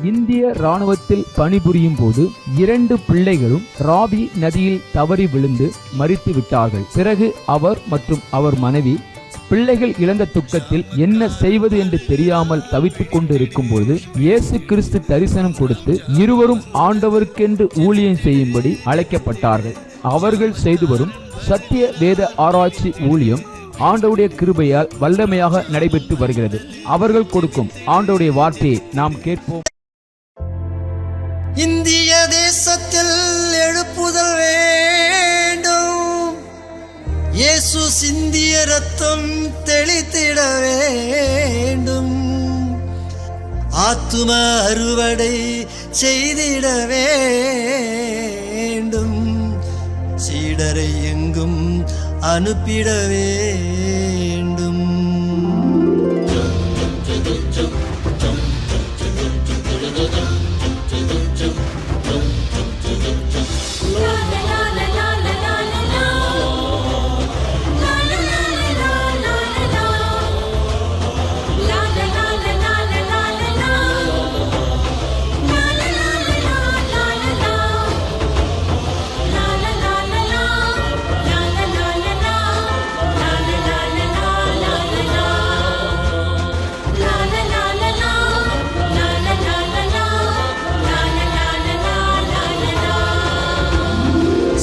இந்திய ராணுவத்தில் பணிபுரியும் போது 2 பிள்ளைகளும் ராவி நதியில் தவறி விழுந்து மரித்து விட்டார்கள். பிறகு அவர் மற்றும் அவர் மனைவி பிள்ளைகள் இழந்த துக்கத்தில் என்ன செய்வது என்று தெரியாமல் தவித்துக் கொண்டு இருக்கும் பொழுது இயேசு கிறிஸ்து தரிசனம் கொடுத்து இருவரும் ஆண்டவருக்கென்று ஊழியம் செய்யும்படி அழைக்கப்பட்டார்கள். அவர்கள் செய்து வரும் சத்திய வேத ஆராய்ச்சி ஊழியம் ஆண்டவருடைய கிருபையால் வல்லமையாக நடைபெற்று வருகிறது. அவர்கள் கொடுக்கும் ஆண்டவருடைய வார்த்தையை நாம் கேட்போம். இந்திய தேசத்தில் எழுப்புதல் வேண்டும். இயேசு சிந்திய ரத்தம் தெளித்திட வேண்டும். ஆத்தும அறுவடை செய்திட வேண்டும். சீடரை எங்கும் அனுப்பிட வேண்டும்.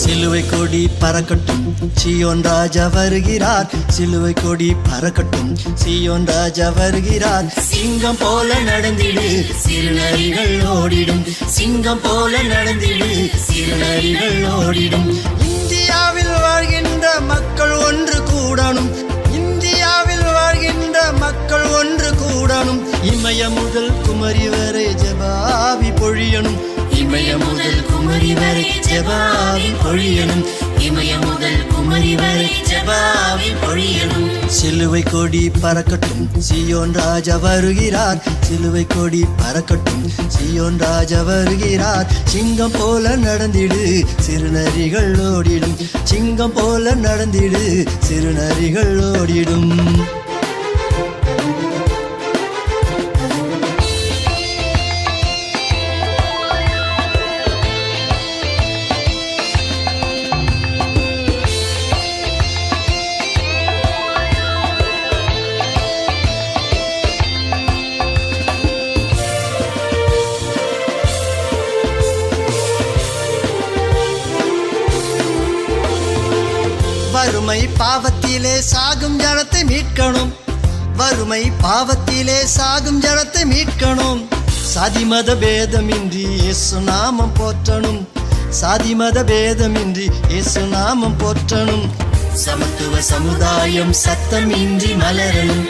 சிலுவை கொடி பறக்கட்டும், சீயோன் ராஜா வருகிறார். சிலுவை கொடி பறக்கட்டும், சீயோன் ராஜா வருகிறார். சிங்கம் போல நடந்திடு, சிறுநரிகள் ஓடிடும். சிங்கம் போல நடந்திடு, சிறுநரிகள் ஓடிடும். இந்தியாவில் வாழ்கின்ற மக்கள் ஒன்று கூடணும். இந்தியாவில் வாழ்கின்ற மக்கள் ஒன்று கூடணும். இமய முதல் குமரி வரை ஜெபாவி பொழியணும். இமய முதல் குமரி வரை ஜெபாவி பொழியணும். இமய முதல் குமரி வரை ஜெபாவி பொழியணும். சிலுவை கொடி பறக்கட்டும், சீயோன் ராஜா வருகிறார். சிலுவை கொடி பறக்கட்டும், சீயோன் ராஜா வருகிறார். சிங்கம் போல நடந்திடு, சிறுநரிகள் ஓடிடும். சிங்கம் போல நடந்திடு, சிறுநரிகள் ஓடிடும். வறுமை பாவத்திலே சாகும் ஜனத்தை மீட்கணும். வறுமை பாவத்திலே சாகும் ஜனத்தை மீட்கணும். சாதி மத பேதமின்றி இயேசு நாமம் போற்றணும். சாதி மத பேதமின்றி இயேசு நாமம் போற்றணும். சமத்துவ சமுதாயம் சத்தம் இன்றி மலரணும்.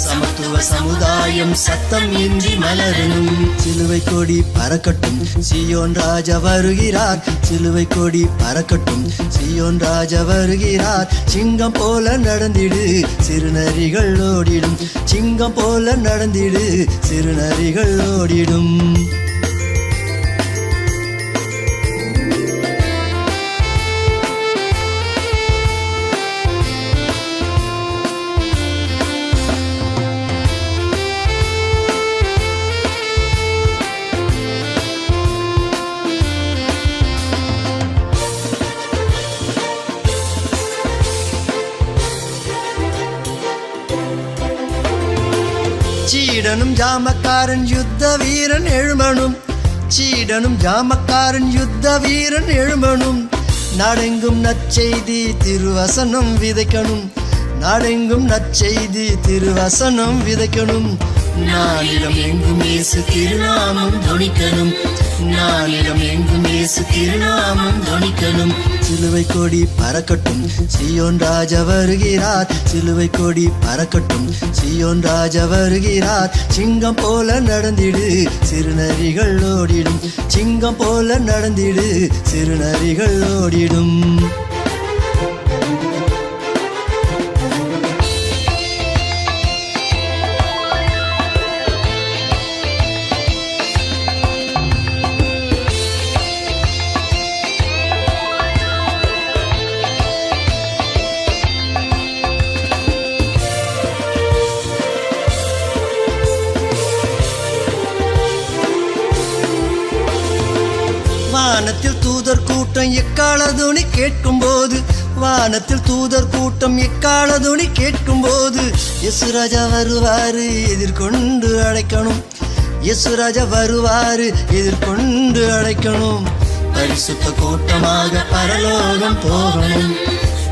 சமத்துவ சமுதாயம் சத்தம் இன்றி மலரணும். சிலுவை கொடி பறக்கட்டும், சீயோன் ராஜா வருகிறார். சிலுவை கொடி பறக்கட்டும், சீயோன் ராஜா வருகிறார். சிங்கம் போல நடந்திடு, சிறுநரிகள் ஓடிடும். சிங்கம் போல நடந்திடு, சிறுநரிகள் ஓடிடும். சீடனும் ஜாமக்காரன் யுத்த வீரன் எழுமனும். சீடனும் ஜாமக்காரன் யுத்த வீரன் எழுமனும். நாடெங்கும் நற்செய்தி திருவசனம் விதைக்கணும். நாடெங்கும் நற்செய்தி திருவசனம் விதைக்கணும். நானிடம் எங்கும் இயேசு திருநாமம் தொனிக்கணும். நானிடம் எங்கும் இயேசு திருநாமம் தொனிக்கணும். சிலுவை கொடி பறக்கட்டும், சீயோன் ராஜா வருகிறார். சிலுவை கொடி பறக்கட்டும், சீயோன் ராஜா வருகிறார். சிங்கம் போல நடந்திடு, சிறுநரிகள் ஓடிடும். சிங்கம் போல நடந்திடு, சிறுநரிகள் ஓடிடும். கூட்டம் எக்காலதுணி கேட்கும் போது, வானத்தில் தூதர் கூட்டம் எக்காலதுணி கேட்கும் போது, யேசுராஜா வருவாரு எதிர்கொண்டு அழைக்கணும், யேசுராஜா வருவாரு எதிர்கொண்டு அழைக்கணும். பரிசுத்த கூட்டமாக பரலோகம் போகணும்,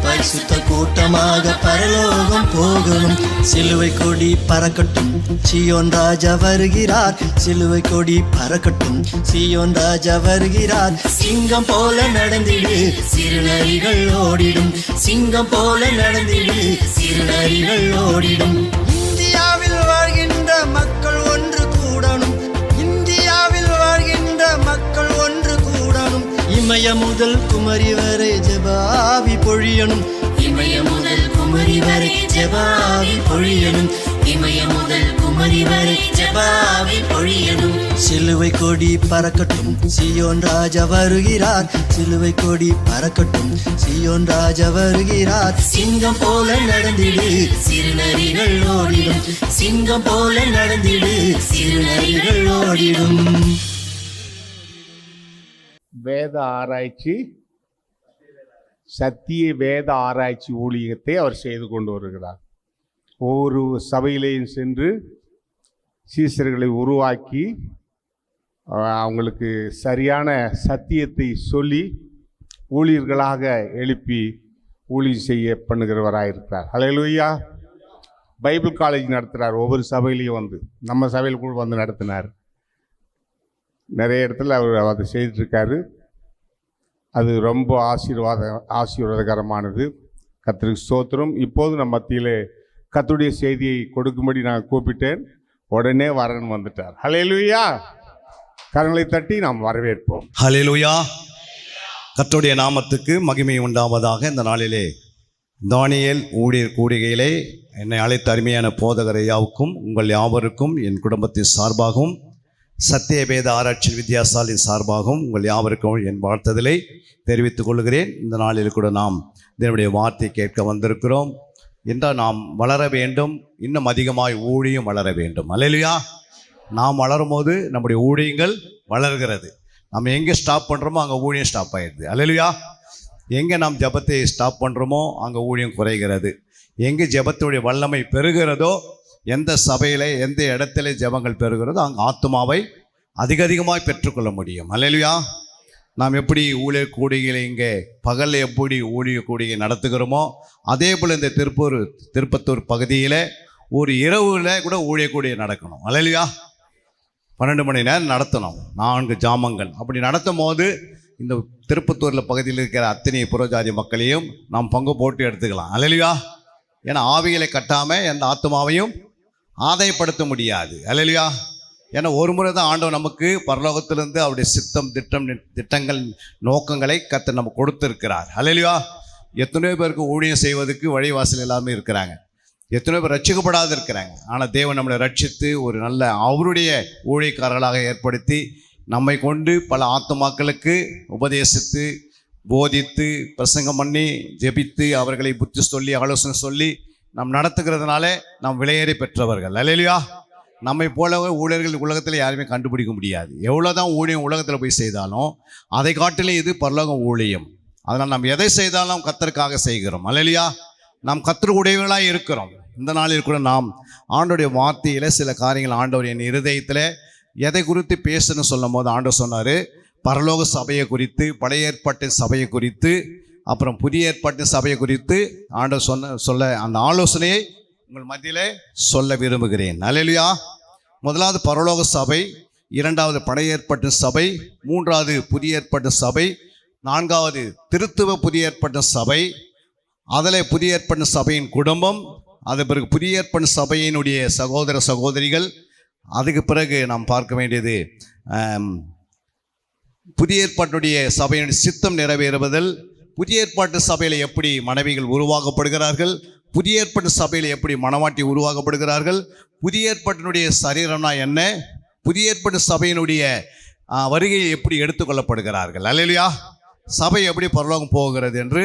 பரிசுத்த கூட்டமாக பரலோகம் போகணும். சிலுவை கொடி பறக்கட்டும், சீயோன் ராஜா வருகிறார், சிலுவை கொடி பறக்கட்டும், சீயோன் ராஜா வருகிறார். சிங்கம் போல நடந்திடு, சிறுநரிகள் ஓடிடும், சிங்கம் போல நடந்திடு, சிறுநரிகள் ஓடிடும். இந்தியாவில் வாழ்கின்ற மக்கள் ஒன்று கூடணும், இந்தியாவில் வாழ்கின்ற மக்கள் ஒன்று கூடணும். இமய முதல் குமரி வரை ஜெபாவி பொழியணும், இமய முதல் குமரி வரை ஜெபாவி பொழியணும், இமய முதல் குமரி வரை ஜெபாவி பொழியணும். சிலுவை கொடி பறக்கட்டும், சீயோன் ராஜா வருகிறார், சிலுவை கொடி பறக்கட்டும், சீயோன் ராஜா வருகிறார். சிங்கம் போல நடந்திடு, சிறுநரிகள் ஓடிடும், சிங்கம் போல நடந்திடு, சிறுநரிகள் ஓடிடும். வேத ஆராய்ச்சி, சத்திய வேத ஆராய்ச்சி ஊழியத்தை அவர் செய்து கொண்டு வருகிறார். ஒவ்வொரு சபையிலையும் சென்று சீசர்களை உருவாக்கி அவங்களுக்கு சரியான சத்தியத்தை சொல்லி ஊழியர்களாக எழுப்பி ஊழியம் செய்ய பண்ணுகிறவராக இருக்கிறார். ஹல்லேலூயா. பைபிள் காலேஜ் நடத்துகிறார். ஒவ்வொரு சபையிலையும் வந்து நம்ம சபையில் கூட வந்து நடத்தினார். நிறைய இடத்துல அவர் அதை செய்துட்ருக்காரு. அது ரொம்ப ஆசீர்வாதகரமானது. கர்த்தருக்கு ஸ்தோத்திரம். இப்போது நம்ம மத்தியில் கர்த்தருடைய செய்தியை கொடுக்கும்படி நான் கூப்பிட்டேன். உடனே வரன் வந்துட்டார். ஹல்லேலூயா. கரங்களை தட்டி நாம் வரவேற்போம். ஹல்லேலூயா. கர்த்தருடைய நாமத்துக்கு மகிமை உண்டாவதாக. இந்த நாளிலே தானியேல் ஊழியர் கூடுகையிலே என்னை அழைத்த அருமையான போதகர் ஐயாவுக்கும் உங்கள் யாவருக்கும் என் குடும்பத்தின் சார்பாகவும் சத்திய வேத ஆராய்ச்சி வித்தியாசாலின் சார்பாகவும் உங்கள் யாவருக்கும் என் வாழ்த்துதலை தெரிவித்துக் கொள்கிறேன். இந்த நாளில் கூட நாம் இதனுடைய வார்த்தை கேட்க வந்திருக்கிறோம். என்றால் நாம் வளர வேண்டும், இன்னும் அதிகமாய் ஊழியம் வளர வேண்டும். அல்லேலூயா. நாம் வளரும் போது நம்முடைய ஊழியங்கள் வளர்கிறது. நம்ம எங்கே ஸ்டாப் பண்ணுறோமோ அங்கே ஊழியம் ஸ்டாப் ஆகிடுது. அல்லேலூயா. எங்கே நாம் ஜெபத்தை ஸ்டாப் பண்ணுறோமோ அங்கே ஊழியம் குறைகிறது. எங்கே ஜெபத்துடைய வல்லமை பெருகிறதோ, எந்த சபையில் எந்த இடத்துல ஜெபங்கள் பெறுகிறதோ அங்கே ஆத்துமாவை அதிகமாய் பெற்றுக்கொள்ள முடியும். அல்லேலூயா. நாம் எப்படி ஊழியர் கூடிகளை இங்கே பகலில் எப்படி ஊழியர் கூடிகை நடத்துகிறோமோ அதே போல் இந்த திருப்பத்தூர் பகுதியில் ஒரு இரவில் கூட ஊழியர் கூடிகை நடக்கணும். அல்லேலூயா. 12 மணி நேரம் நடத்தணும், 4 ஜாமங்கள். அப்படி நடத்தும் போது இந்த திருப்பத்தூரில் பகுதியில் இருக்கிற அத்தனை புறஜாதி மக்களையும் நாம் பங்கு போட்டு எடுத்துக்கலாம். அல்லேலூயா. ஏன்னா ஆவிகளை கட்டாமல் எந்த ஆத்மாவையும் ஆதாயப்படுத்த முடியாது. அல்லேலூயா. ஏன்னா ஒரு முறை தான் ஆண்டவர் நமக்கு பரலோகத்திலிருந்து அவருடைய சித்தம் திட்டங்கள் நோக்கங்களை கர்த்தர் நமக்கு கொடுத்துருக்கிறார். அல்லேலூயா. எத்தனையோ பேருக்கு ஊழியம் செய்வதற்கு வழிவாசல் எல்லாமே இருக்கிறாங்க, எத்தனையோ பேர் ரட்சிக்கப்படாது இருக்கிறாங்க. ஆனால் தேவன் நம்மளை ரட்சித்து ஒரு நல்ல அவருடைய ஊழியக்காரர்களாக ஏற்படுத்தி நம்மை கொண்டு பல ஆத்துமாக்களுக்கு உபதேசித்து போதித்து பிரசங்கம் பண்ணி ஜெபித்து அவர்களை புத்தி சொல்லி ஆலோசனை சொல்லி நாம் நடத்துகிறதுனால நாம் விலையேறி பெற்றவர்கள். அல்லேலூயா. நம்மை போலவே ஊழியர்கள் உலகத்தில் யாருமே கண்டுபிடிக்க முடியாது. எவ்வளோதான் ஊழியம் உலகத்தில் போய் செய்தாலும் அதை காட்டிலும் இது பரலோகம் ஊழியம். அதனால் நாம் எதை செய்தாலும் கர்த்தருக்காக செய்கிறோம். அல்லேலூயா. நாம் கர்த்தர் உடையவர்களாக இருக்கிறோம். இந்த நாளில் கூட நாம் ஆண்டவருடைய வார்த்தையில் சில காரியங்கள் ஆண்டவர் என் இருதயத்தில் எதை குறித்து பேசணும்னு சொல்லும் போது ஆண்டவர் சொன்னார், பரலோக சபையை குறித்து, பழைய ஏற்பாட்டு சபையை குறித்து, அப்புறம் புதிய ஏற்பாட்டு சபையை குறித்து ஆண்டவர் சொல்ல அந்த ஆலோசனையை உங்கள் மத்தியிலே சொல்ல விரும்புகிறேன். அல்லேலூயா. முதலாவது பரலோக சபை, இரண்டாவது பழைய ஏற்பாட்டு சபை, மூன்றாவது புதிய ஏற்பாட்டு சபை, நான்காவது திருத்துவ புதிய ஏற்பாட்டு சபை, அதில் புதிய ஏற்பாட்டு சபையின் குடும்பம், அது பிறகு புதிய ஏற்பாட்டு சபையினுடைய சகோதர சகோதரிகள், அதுக்கு பிறகு நாம் பார்க்க வேண்டியது புதிய ஏற்பாட்டுடைய சபையினுடைய சித்தம் நிறைவேறுவதல், புதிய ஏற்பாட்டு சபையில் எப்படி மனைவிகள் உருவாக்கப்படுகிறார்கள், புதிய ஏற்பாட்டு சபையில் எப்படி மணவாட்டி உருவாக்கப்படுகிறார்கள், புதிய ஏற்பாட்டினுடைய சரீரம்னா என்ன, புதிய ஏற்பாட்டு சபையினுடைய வருகையை எப்படி எடுத்துக்கொள்ளப்படுகிறார்கள். அல்லேலூயா. சபை எப்படி பரலோகம் போகிறது என்று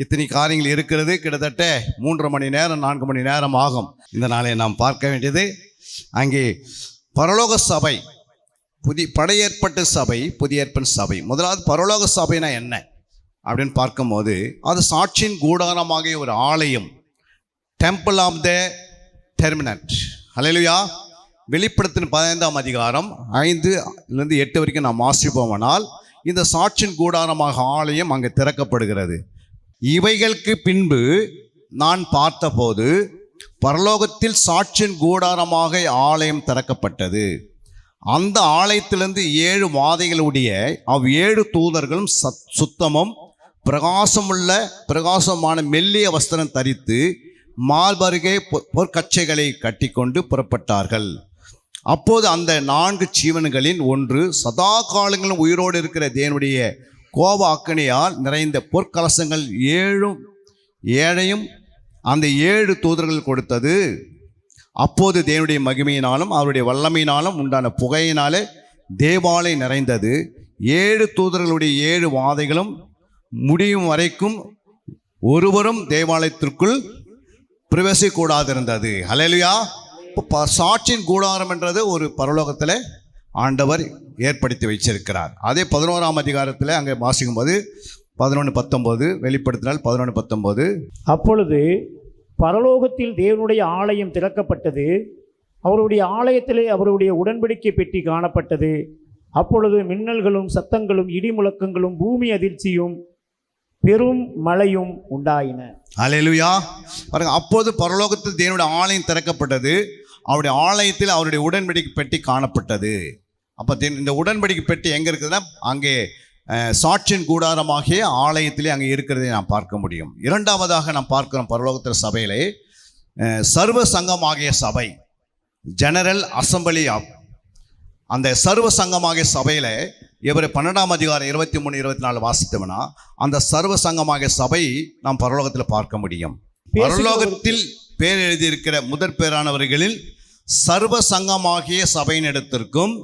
இத்தனை காரியங்கள் இருக்கிறது. கிட்டத்தட்ட 3 மணி நேரம் 4 மணி நேரம் ஆகும். இந்த நாளை நாம் பார்க்க வேண்டியது அங்கே பரலோக சபை, பழைய ஏற்பாட்டு சபை, புதிய ஏற்பாட்டு சபை. முதலாவது பரலோக சபைனா என்ன? அப்படின்னு பார்க்கும்போது அது சாட்சியின் கூடாரமாகிய ஒரு ஆலயம், டெம்பிள் ஆஃப் த டெர்மினட். ஹல்லேலூயா. வெளிப்படுத்தின 15ஆம் அதிகாரம் 5 8 வரைக்கும் நாம் வாசிப்போமானால் இந்த சாட்சியின் கூடாரமாக ஆலயம் அங்கே திறக்கப்படுகிறது. இவைகளுக்கு பின்பு நான் பார்த்தபோது பரலோகத்தில் சாட்சியின் கூடாரமாக ஆலயம் திறக்கப்பட்டது. அந்த ஆலயத்திலிருந்து 7 வாதைகளுடைய 7 தூதர்களும் சுத்தமும் பிரகாசமான மெல்லிய வஸ்திரம் தரித்து மார்பருகே பொற்கச்சைகளை கட்டிக்கொண்டு புறப்பட்டார்கள். அப்போது அந்த 4 ஜீவன்களின் ஒன்று சதா காலங்களும் உயிரோடு இருக்கிற தேவனுடைய கோப அக்கினியால் நிறைந்த பொற்கலசங்கள் 7 அந்த 7 தூதர்கள் கொடுத்தது. அப்போது தேவனுடைய மகிமையினாலும் அவருடைய வல்லமையினாலும் உண்டான புகையினாலே தேவாலயம் நிறைந்தது. 7 தூதர்களுடைய 7 வாதைகளும் முடியும் வரைக்கும் ஒருவரும் தேவாலயத்திற்குள் பிரவேசிக்கூடாதிருந்தது. ஹல்லேலூயா. இப்போ சாட்சியின் கூடாரம் என்றது ஒரு பரலோகத்தில் ஆண்டவர் ஏற்படுத்தி வச்சிருக்கிறார். அதே 11ஆம் அதிகாரத்தில் அங்கே வாசிக்கும்போது 11:19 வெளிப்படுத்தினால் 11:19 அப்பொழுது பரலோகத்தில் தேவனுடைய ஆலயம் திறக்கப்பட்டது. அவருடைய ஆலயத்திலே அவருடைய உடன்படிக்கை பெட்டி காணப்பட்டது. அப்பொழுது மின்னல்களும் சத்தங்களும் இடி முழக்கங்களும் பூமி அதிர்ச்சியும் பெரும் மழையும் உண்டாயின. ஹல்லேலூயா. பாருங்க, அப்போது பரலோகத்தில் தேவனுடைய ஆலயம் திறக்கப்பட்டது. அவருடைய ஆலயத்தில் அவருடைய உடன்படிக்கை பெட்டி காணப்பட்டது. அப்போ இந்த உடன்படிக்கை பெட்டி எங்கே இருக்குதுன்னா அங்கே சாட்சியின் கூடாரமாகிய ஆலயத்திலே அங்கே இருக்கிறதை நாம் பார்க்க முடியும். இரண்டாவதாக நாம் பார்க்கிறோம் பரலோகத்தில் சபையிலே சர்வ சங்கமாகிய சபை, ஜெனரல் அசம்பிளி ஆஃப் அந்த சர்வ சங்கமாகிய சபையில் இவர் 12ஆம் அதிகாரம் 23 24 வாசித்தோம்னா அந்த சர்வ சங்கமாகிய சபை நாம் பரலோகத்தில் பார்க்க முடியும். பரலோகத்தில் பேர் எழுதியிருக்கிற முதற் பேரானவர்களில் சர்வ சங்கமாகிய சபையினிடத்திற்கும்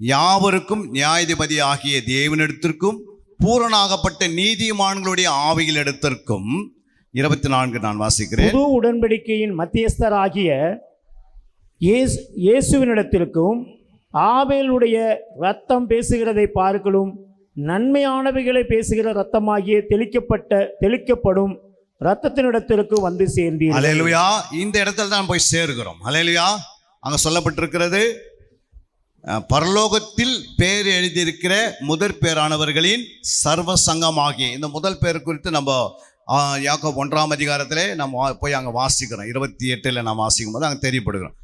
யாவருக்கும் நியாயாதிபதி ஆகிய தேவனிடத்திற்கும் பூரணாகப்பட்ட நீதிமான்களுடைய ஆவிகளிடத்திற்கும் 24 நான் வாசிக்கிறேன். புது உடன்படிக்கையின் மத்தியஸ்தராகிய இயேசுவினிடத்திற்கும் ஆபேலுடைய இரத்தம் பேசுகிறதை பார்க்கலும் நன்மையானவைகளை பேசுகிற இரத்தமாகிய தெளிக்கப்படும் இரத்தத்தினிடத்திற்கு வந்து சேர்ந்தீர்கள். ஹல்லேலூயா. இந்த இடத்துல தான் போய் சேர்கிறோம். ஹல்லேலூயா. அங்க சொல்லப்பட்டிருக்கிறது பரலோகத்தில் பேர் எழுதியிருக்கிற முதற் பேரானவர்களின் சர்வ சங்கமாகிய இந்த முதல் பேர் குறித்து நம்ம யாக்கோபு 1ஆம் அதிகாரத்திலே நம்ம போய் அங்கே வாசிக்கிறோம். 28 நாம் வாசிக்கும் போது அங்கே தெரியப்படுகிறோம்.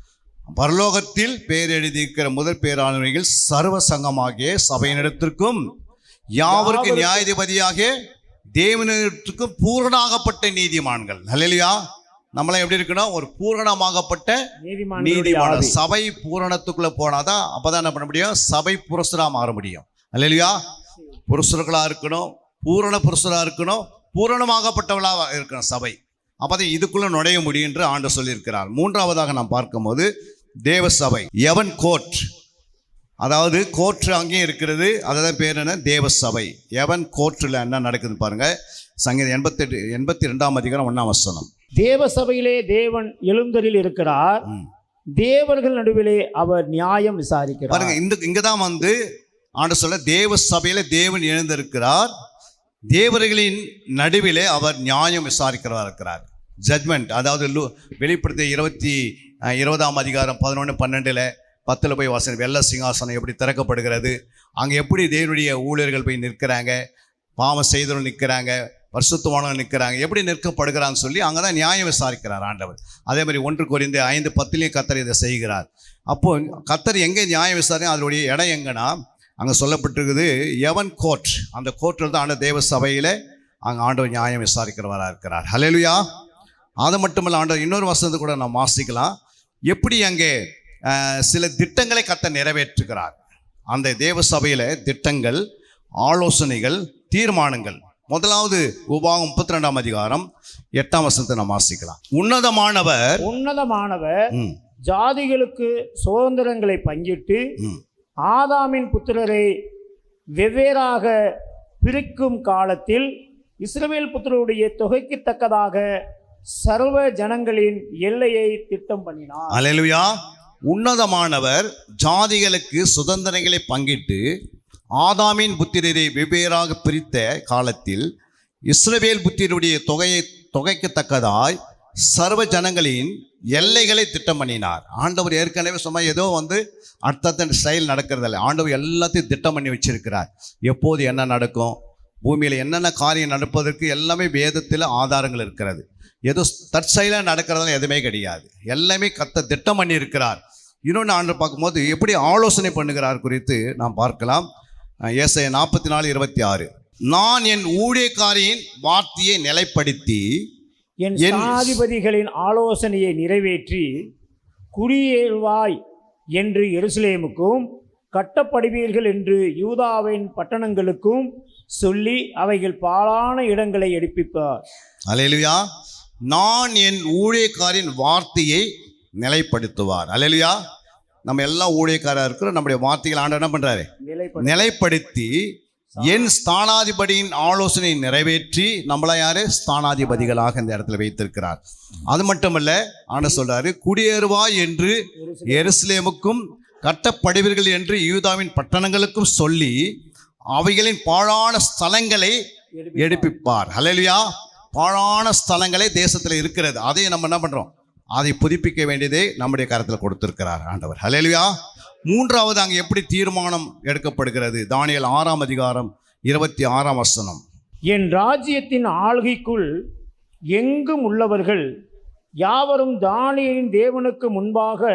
பரலோகத்தில் பேர் எழுதியிருக்கிற முதற் பேரானவர்கள் சர்வ சங்கமாகிய சபையினிடத்திற்கும் யாவருக்கு நியாயாதிபதியாக தேவனிடத்திற்கும் பூரணாகப்பட்ட நீதிமான்கள். ஹல்லேலூயா. நம்மளாம் எப்படி இருக்கணும்? ஒரு பூரணமாகப்பட்ட நீதிமான். சபை பூரணத்துக்குள்ள போனாதான் அப்பதான் என்ன பண்ண முடியும்? சபை புருஷரா மாற முடியும். ஹல்லேலூயா. புருஷர்களா இருக்கணும், பூரண புருஷரா இருக்கணும், பூரணமாகப்பட்டவளா இருக்கணும் சபை. அப்பதான் இதுக்குள்ள நுழைய முடியும் என்று ஆண்டவர் சொல்லியிருக்கிறார். மூன்றாவதாக நாம் பார்க்கும்போது தேவ சபை, எவன் கோர்ட், அதாவது கோர்ட் அங்கேயும் இருக்கிறது. அதுதான் பேர் என்ன? தேவ சபை. எவன் கோர்ட்டில் என்ன நடக்குதுன்னு பாருங்க. சங்கீதம் 82ஆம் அதிகாரம் 1ஆம் வசனம். தேவ சபையிலே தேவன் எழுந்தரில் இருக்கிறார், தேவர்கள் நடுவிலே அவர் நியாயம் விசாரிக்கிறார். பாருங்க, இங்கதான் வந்து ஆண்டவர் சொல்ல தேவ சபையில தேவன் எழுந்திருக்கிறார், தேவர்களின் நடுவிலே அவர் நியாயம் விசாரிக்கிறவா இருக்கிறார். ஜட்மெண்ட், அதாவது வெளிப்படுத்திய 20ஆம் அதிகாரம் 11-12 10 போய் வாசனை வெள்ள சிங்காசனம் எப்படி திறக்கப்படுகிறது, அங்கே எப்படி தேவனுடைய ஊழியர்கள் போய் நிற்கிறாங்க, பாவம் செய்தவர்கள் நிற்கிறாங்க, பரிசுத்தவான்கள் நிற்கிறாங்க, எப்படி நிற்கப்படுகிறான்னு சொல்லி அங்கே தான் நியாயம் விசாரிக்கிறார் ஆண்டவர். அதே மாதிரி 1 கொரிந்தியர் 5:10 கர்த்தர் இதை செய்கிறார். அப்போ கர்த்தர் எங்கே நியாயம் விசாரிக்க அதனுடைய இடம் எங்கன்னா அங்கே சொல்லப்பட்டிருக்குது எவன் கோர்ட். அந்த கோர்ட்டில் தான் ஆண்டவர் தேவ சபையில் அங்கே ஆண்டவர் நியாயம் விசாரிக்கிறவராக இருக்கிறார். ஹல்லேலூயா. அது மட்டுமல்ல, ஆண்டவர் இன்னொரு வசனத்தை கூட நாம் வாசிக்கலாம். எப்படி அங்கே சில திட்டங்களை கர்த்தர் நிறைவேற்றுகிறார். அந்த தேவ சபையில் திட்டங்கள், ஆலோசனைகள், தீர்மானங்கள். முதலாவது உபாகம் 32ஆம் அதிகாரம் 8ஆம் வசனத்தை நாம் வாசிக்கலாம். உன்னதமானவர் ஜாதிகளுக்கு சுதந்திரங்களை பங்கிட்டு ஆதாமின் புத்திரரை வெவ்வேறாக பிரிக்கும் காலத்தில் இஸ்ரவேல் புத்திரருடைய தொகைக்கு தக்கதாக சர்வ ஜனங்களின் எல்லையை திட்டம் பண்ணினார். அல்லேலூயா. உன்னதமானவர் ஜாதிகளுக்கு சுதந்திரங்களை பங்கிட்டு ஆதாமின் புத்திரரை வெவ்வேறாக பிரித்த காலத்தில் இஸ்ரவேல் புத்திரருடைய தொகைக்கத்தக்கதாய் சர்வ ஜனங்களின் எல்லைகளை திட்டம் பண்ணினார். ஆண்டவர் ஏற்கனவே சும்மா ஏதோ அடுத்த ஸ்டைல் நடக்கிறதில்ல. ஆண்டவர் எல்லாத்தையும் திட்டம் பண்ணி வச்சிருக்கிறார். எப்போது என்ன நடக்கும், பூமியில் என்னென்ன காரியம் நடப்பதற்கு எல்லாமே வேதத்தில் ஆதாரங்கள் இருக்கிறது. ஏதோ தற்செயலாக நடக்கிறதால எதுவுமே கிடையாது. எல்லாமே திட்டம் பண்ணி இருக்கிறார். இன்னொன்று ஆண்டு பார்க்கும்போது எப்படி ஆலோசனை பண்ணுகிறார் குறித்து நாம் பார்க்கலாம். ஏசாயா 44:26, நான் என் ஊழியக்காரியின் வார்த்தையை நிலைப்படுத்தி என் ஸ்தானாதிபதிகளின் ஆலோசனையை நிறைவேற்றி குடியேறுவாய் என்று எருசலேமுக்கும் கட்டப்படுவீர்கள் என்று யூதாவின் பட்டணங்களுக்கும் சொல்லி அவைகள் பாழான இடங்களை எடுப்பிப்பார். அல்லேலூயா. நான் என் ஊழியக்காரின் வார்த்தையை நிலைப்படுத்துவார். அல்லேலூயா. நம்ம எல்லாம் ஊழியக்காரா இருக்கிறோம். நம்முடைய வார்த்தைகள் ஆண்டவர் என்ன பண்றாரு? நிலைப்படுத்தி என் ஸ்தானாதிபதியின் ஆலோசனை நிறைவேற்றி நம்மள யாரு? ஸ்தானாதிபதிகளாக இந்த இடத்துல வைத்திருக்கிறார். அது மட்டுமல்ல, ஆண்டவர் சொல்றாரு, குடியேறுவாய் என்று எருசலேமுக்கும் கட்டப்படுவீர்கள் என்று யூதாவின் பட்டணங்களுக்கும் சொல்லி அவைகளின் பாழான ஸ்தலங்களை எடுப்பிப்பார். அல்லேலூயா. பாழான ஸ்தலங்களே தேசத்தில் இருக்கிறது. அதை நம்ம என்ன பண்றோம்? அதை புதுப்பிக்க வேண்டியதை நம்முடைய கரத்தில் கொடுத்திருக்கிறார் ஆண்டவர். அல்லேலூயா. மூன்றாவது அங்கே எப்படி தீர்மானம் எடுக்கப்படுகிறது? தானியேல் 6:26. என் ராஜ்யத்தின் ஆள்கைக்குள் எங்கும் உள்ளவர்கள் யாவரும் தானியேலின் தேவனுக்கு முன்பாக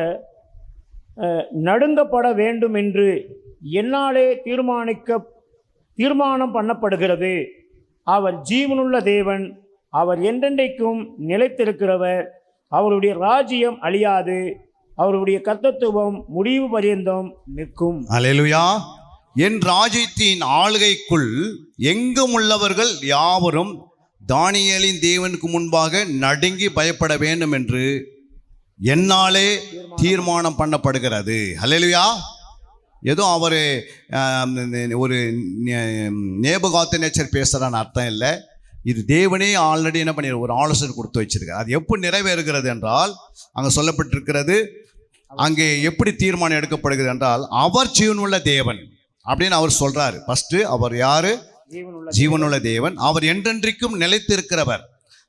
நடுங்கப்பட வேண்டும் என்று என்னாலே தீர்மானம் பண்ணப்படுகிறது. அவர் ஜீவனுள்ள தேவன், அவர் என்றென்றைக்கும் நிலைத்திருக்கிறவர், அவருடைய ராஜ்யம் அழியாது, அவருடைய கர்த்தத்துவம் முடிவு பரியந்தம் நிற்கும். அல்லேலூயா. என் ராஜ்யத்தின் ஆளுகைக்குள் எங்கும் உள்ளவர்கள் யாவரும் தானியேலின் தேவனுக்கு முன்பாக நடுங்கி பயப்பட வேண்டும் என்று என்னாலே தீர்மானம் பண்ணப்படுகிறது. அல்லேலூயா. ஏதோ அவர் ஒரு நேபுகாத்நேச்சர் பேசுகிறான்னு அர்த்தம் இல்லை. இது தேவனே ஆல்ரெடி என்ன பண்ணி ஒரு ஆலோசனை கொடுத்து வச்சிருக்கார். அது எப்போ நிறைவேறுகிறது என்றால் அங்கே சொல்லப்பட்டிருக்கிறது, அங்கே எப்படி தீர்மானம் எடுக்கப்படுகிறது என்றால் அவர் ஜீவனுள்ள தேவன் அப்படின்னு அவர் சொல்றாரு. ஃபர்ஸ்ட் அவர் யாரு? ஜீவனுள்ள தேவன். அவர் என்றென்றைக்கும் நிலைத்திருக்கிறவர்.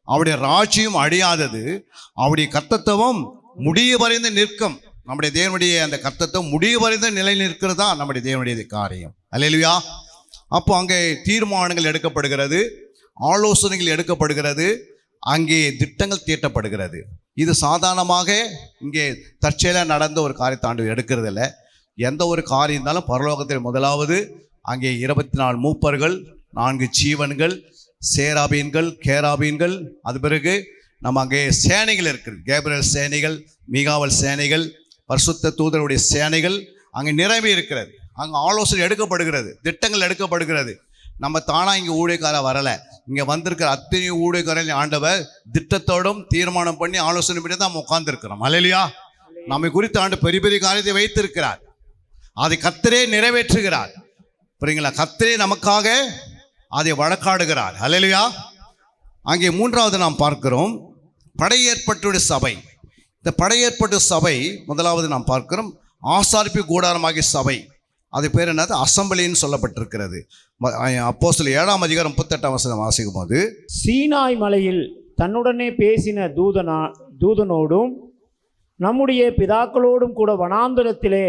அவருடைய ராஜ்யம் அழியாதது, அவருடைய கர்த்தத்துவம் முடிய வரைந்து நிற்கும். நம்முடைய தேவனுடைய அந்த கர்த்தத்துவம் முடிய வரைந்து நிலை நிற்கிறது தான் நம்முடைய தேவனுடைய காரியம். அல்லேலூயா. அப்போ அங்கே தீர்மானங்கள் எடுக்கப்படுகிறது, ஆலோசனைகள் எடுக்கப்படுகிறது, அங்கே திட்டங்கள் தீட்டப்படுகிறது. இது சாதாரணமாக இங்கே தற்செயலாக நடந்த ஒரு காரியத்தை ஆண்டு எடுக்கிறது இல்லை. எந்த ஒரு காரியம் இருந்தாலும் பரலோகத்தில் முதலாவது அங்கே 24 மூப்பர்கள், 4 ஜீவன்கள், சேராபீன்கள், கேராபீன்கள், அது பிறகு நம்ம அங்கே சேனைகள் இருக்குது. கேப்ரியல் சேனைகள், மீகாவல் சேனைகள், பரிசுத்த தூதருடைய சேனைகள் அங்கே நிரம்பி இருக்கிறது. அங்கே ஆலோசனை எடுக்கப்படுகிறது, திட்டங்கள் எடுக்கப்படுகிறது. நம்ம தானாக இங்கே ஊழியக்கார வரலை. இங்கே வந்திருக்கிற அத்தனை ஊழியக்காரர்கள் ஆண்டவர் திட்டத்தோடும் தீர்மானம் பண்ணி ஆலோசனை பண்ணி தான் நம்ம உட்கார்ந்துருக்கிறோம். அல்லேலூயா. நம்மை குறித்து ஆண்டு பெரிய பெரிய காரியத்தை வைத்திருக்கிறார். அதை கர்த்தரே நிறைவேற்றுகிறார். புரியுங்களா? கர்த்தரே நமக்காக அதை வழக்காடுகிறார். அல்லேலூயா. அங்கே மூன்றாவது நாம் பார்க்கிறோம் படையேற்பட்டுடைய சபை. இந்த படையேற்பட்ட சபை முதலாவது நாம் பார்க்கிறோம் ஆசாரிப்பு கூடாரமாகிய சபை. அது பேர் என்னது? அசம்பிளின்னு சொல்லப்பட்டிருக்கிறது. அப்போஸ்தலர் 7:38 வாசிக்கும் போது, சீனாய் மலையில் தன்னுடனே பேசின தூதனோடும் நம்முடைய பிதாக்களோடும் கூட வனாந்தரத்திலே